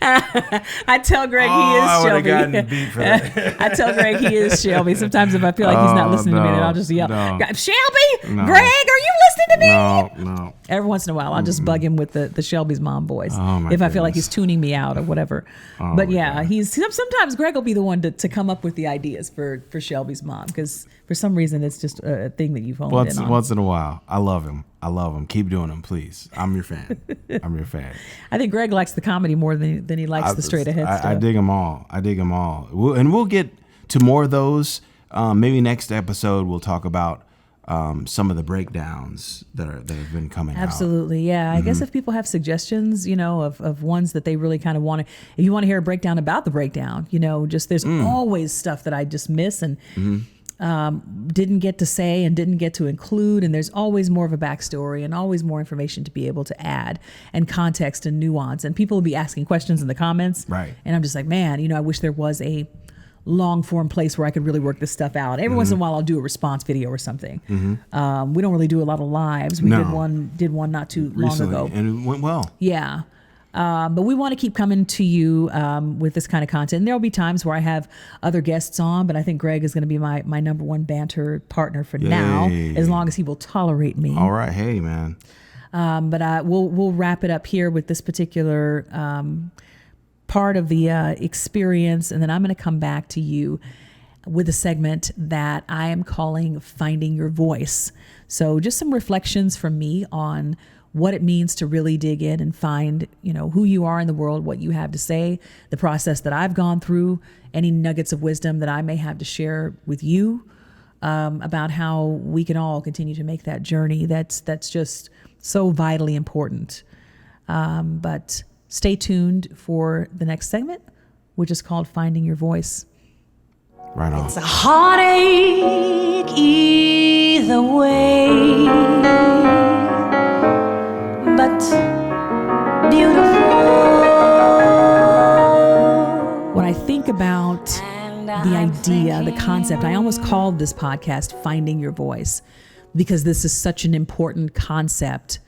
[SPEAKER 1] I tell Greg he is Shelby.
[SPEAKER 2] I would have gotten beat for that.
[SPEAKER 1] I tell Greg he is Shelby. Sometimes if I feel like he's not listening to me, then I'll just yell, Shelby, Greg, are you listening to me?
[SPEAKER 2] No.
[SPEAKER 1] Every once in a while, I'll just bug him with the Shelby's mom voice if I feel like he's tuning me out or whatever. But he's sometimes Greg will be the one to come up with the ideas for Shelby's mom, because for some reason it's just a thing that you've honed in on.
[SPEAKER 2] Once in a while. I love him. Keep doing them, please. I'm your fan.
[SPEAKER 1] I think Greg likes the comedy more than he likes the straight ahead stuff.
[SPEAKER 2] I dig them all. We'll get to more of those. Maybe next episode we'll talk about some of the breakdowns that have been coming out.
[SPEAKER 1] Absolutely, yeah. I guess if people have suggestions, of ones that they really kind of want to, if you want to hear a breakdown about the breakdown, there's always stuff that I just miss and didn't get to say and didn't get to include, and there's always more of a backstory and always more information to be able to add and context and nuance, and people will be asking questions in the comments,
[SPEAKER 2] right?
[SPEAKER 1] And I'm just like, man, I wish there was a long form place where I could really work this stuff out. Every once in a while I'll do a response video or something. We don't really do a lot of lives. We did one not too
[SPEAKER 2] recently,
[SPEAKER 1] long ago,
[SPEAKER 2] and it went well.
[SPEAKER 1] Yeah. But we want to keep coming to you with this kind of content. And there'll be times where I have other guests on, but I think Greg is going to be my number one banter partner for now, as long as he will tolerate me.
[SPEAKER 2] All right. Hey, man.
[SPEAKER 1] But we'll wrap it up here with this particular part of the experience. And then I'm going to come back to you with a segment that I am calling Finding Your Voice. So just some reflections from me on what it means to really dig in and find, who you are in the world, what you have to say, the process that I've gone through, any nuggets of wisdom that I may have to share with you about how we can all continue to make that journey. That's just so vitally important. But stay tuned for the next segment, which is called Finding Your Voice.
[SPEAKER 2] Right on.
[SPEAKER 3] It's a heartache either way, but beautiful.
[SPEAKER 1] When I think about the idea, the concept, I almost called this podcast Finding Your Voice, because this is such an important concept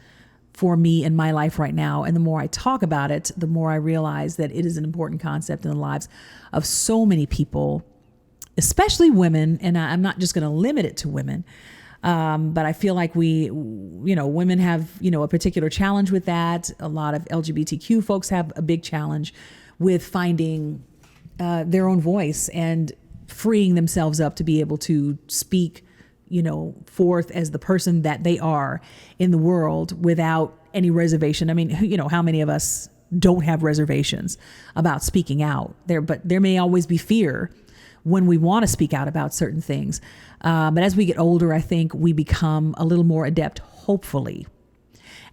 [SPEAKER 1] for me in my life right now. And the more I talk about it, the more I realize that it is an important concept in the lives of so many people, especially women. And I'm not just going to limit it to women. But I feel like women have, a particular challenge with that. A lot of LGBTQ folks have a big challenge with finding their own voice and freeing themselves up to be able to speak, forth as the person that they are in the world without any reservation. I mean, how many of us don't have reservations about speaking out there, but there may always be fear when we want to speak out about certain things. But as we get older, I think we become a little more adept, hopefully,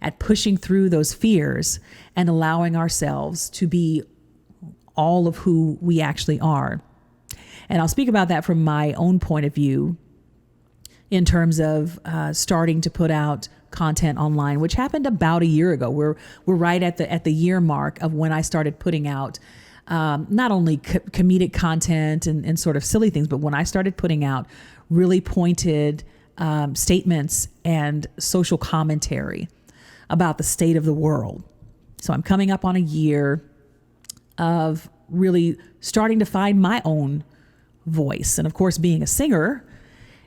[SPEAKER 1] at pushing through those fears and allowing ourselves to be all of who we actually are. And I'll speak about that from my own point of view in terms of starting to put out content online, which happened about a year ago. We're right at the year mark of when I started putting out not only comedic content and sort of silly things, but when I started putting out really pointed statements and social commentary about the state of the world. So I'm coming up on a year of really starting to find my own voice. And of course, being a singer,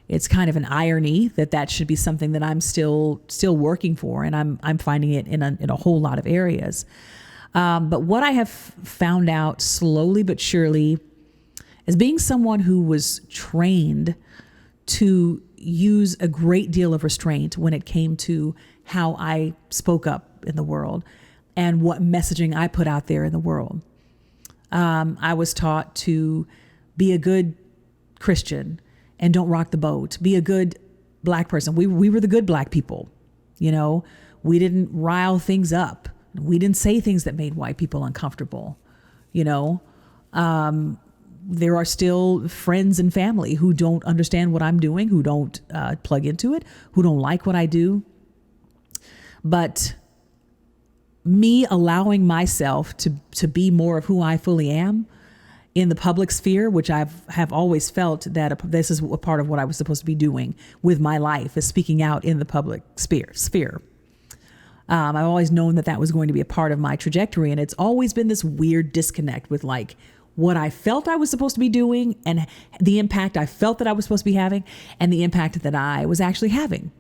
[SPEAKER 1] it's kind of an irony that should be something that I'm still working for, and I'm finding it in a whole lot of areas. But what I have found out slowly but surely, as being someone who was trained to use a great deal of restraint when it came to how I spoke up in the world and what messaging I put out there in the world. I was taught to be a good Christian and don't rock the boat. Be a good Black person. We were the good Black people. We didn't rile things up. We didn't say things that made white people uncomfortable. There are still friends and family who don't understand what I'm doing, who don't plug into it, who don't like what I do. But me allowing myself to be more of who I fully am in the public sphere, which have always felt that this is a part of what I was supposed to be doing with my life, is speaking out in the public sphere. I've always known that was going to be a part of my trajectory. And it's always been this weird disconnect with like what I felt I was supposed to be doing and the impact I felt that I was supposed to be having and the impact that I was actually having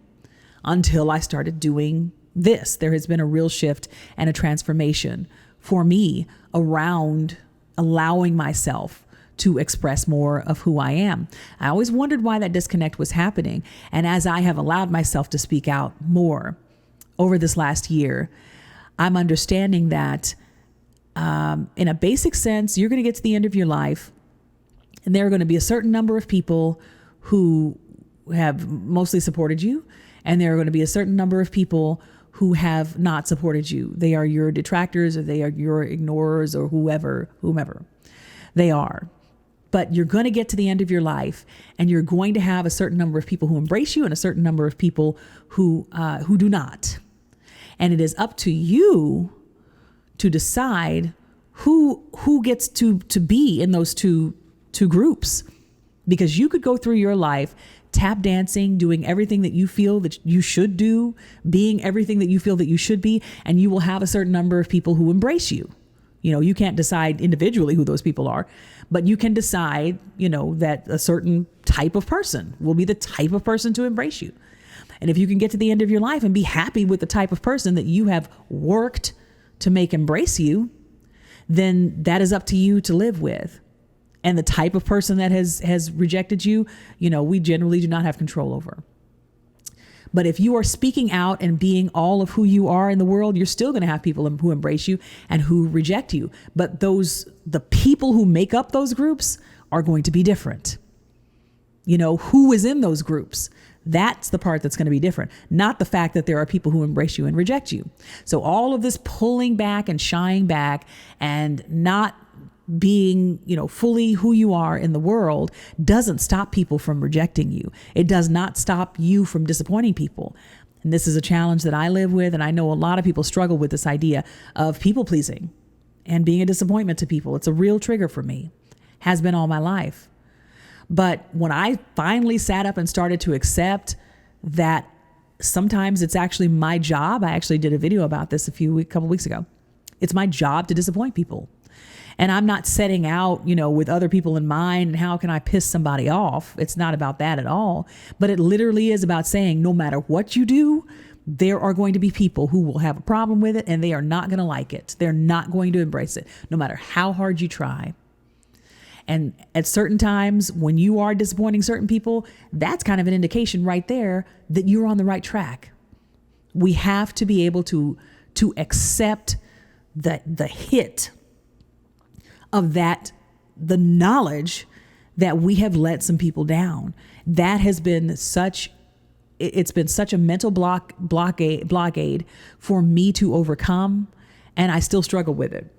[SPEAKER 1] until I started doing this. There has been a real shift and a transformation for me around allowing myself to express more of who I am. I always wondered why that disconnect was happening. And as I have allowed myself to speak out more over this last year, I'm understanding that in a basic sense, you're going to get to the end of your life and there are going to be a certain number of people who have mostly supported you. And there are going to be a certain number of people who have not supported you. They are your detractors or they are your ignorers or whomever they are. But you're going to get to the end of your life and you're going to have a certain number of people who embrace you and a certain number of people who do not. And it is up to you to decide who gets to be in those two groups, because you could go through your life tap dancing, doing everything that you feel that you should do, being everything that you feel that you should be, and you will have a certain number of people who embrace you. You can't decide individually who those people are, but you can decide, that a certain type of person will be the type of person to embrace you. And if you can get to the end of your life and be happy with the type of person that you have worked to make embrace you, then that is up to you to live with. And the type of person that has rejected you, we generally do not have control over. But if you are speaking out and being all of who you are in the world, you're still going to have people who embrace you and who reject you. But the people who make up those groups are going to be different. Who is in those groups? That's the part that's going to be different, not the fact that there are people who embrace you and reject you. So all of this pulling back and shying back and not being, fully who you are in the world doesn't stop people from rejecting you. It does not stop you from disappointing people. And this is a challenge that I live with. And I know a lot of people struggle with this idea of people pleasing and being a disappointment to people. It's a real trigger for me, has been all my life. But when I finally sat up and started to accept that sometimes it's actually my job, I actually did a video about this a couple weeks ago. It's my job to disappoint people. And I'm not setting out, with other people in mind and how can I piss somebody off? It's not about that at all. But it literally is about saying no matter what you do, there are going to be people who will have a problem with it and they are not going to like it. They're not going to embrace it, no matter how hard you try. And at certain times when you are disappointing certain people, that's kind of an indication right there that you're on the right track. We have to be able to accept the hit of that, the knowledge that we have let some people down. That has been it's been such a mental blockade for me to overcome. And I still struggle with it.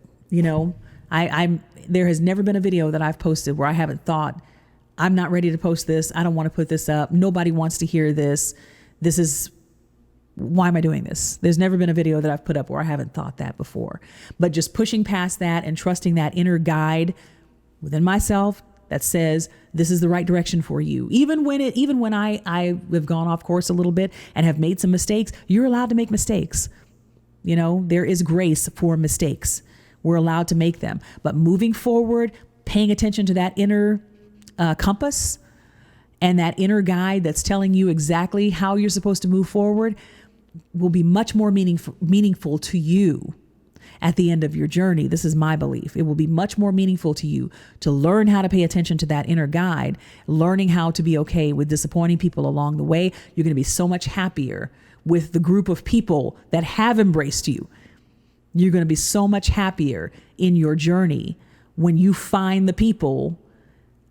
[SPEAKER 1] There has never been a video that I've posted where I haven't thought, I'm not ready to post this. I don't want to put this up. Nobody wants to hear this. Why am I doing this? There's never been a video that I've put up where I haven't thought that before. But just pushing past that and trusting that inner guide within myself that says this is the right direction for you. Even when I have gone off course a little bit and have made some mistakes, you're allowed to make mistakes. There is grace for mistakes. We're allowed to make them. But moving forward, paying attention to that inner compass and that inner guide that's telling you exactly how you're supposed to move forward will be much more meaningful to you at the end of your journey. This is my belief. It will be much more meaningful to you to learn how to pay attention to that inner guide, learning how to be okay with disappointing people along the way. You're going to be so much happier with the group of people that have embraced you. You're going to be so much happier in your journey when you find the people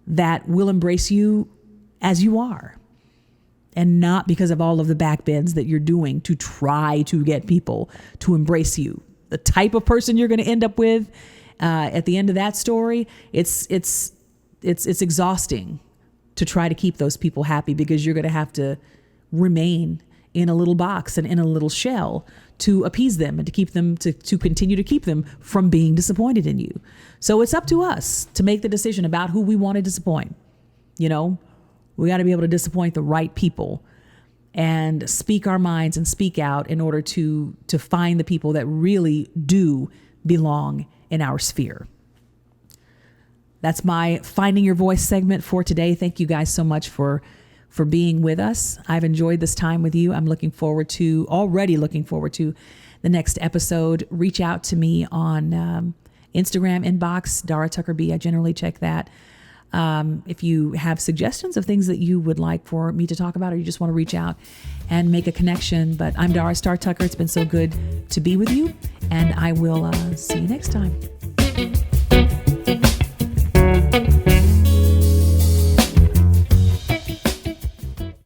[SPEAKER 1] that will embrace you as you are, and not because of all of the backbends that you're doing to try to get people to embrace you. The type of person you're going to end up with at the end of that story, it's exhausting to try to keep those people happy, because you're going to have to remain in a little box and in a little shell to appease them and to keep them to continue to keep them from being disappointed in you. So it's up to us to make the decision about who we want to disappoint. You know, we got to be able to disappoint the right people and speak our minds and speak out in order to find the people that really do belong in our sphere. That's my Finding Your Voice segment for today. Thank you guys so much for being with us. I've enjoyed this time with you. I'm already looking forward to the next episode. Reach out to me on Instagram inbox, Dara Tucker B. I generally check that. If you have suggestions of things that you would like for me to talk about, or you just want to reach out and make a connection. But I'm Dara Starr Tucker. It's been so good to be with you, and I will see you next time.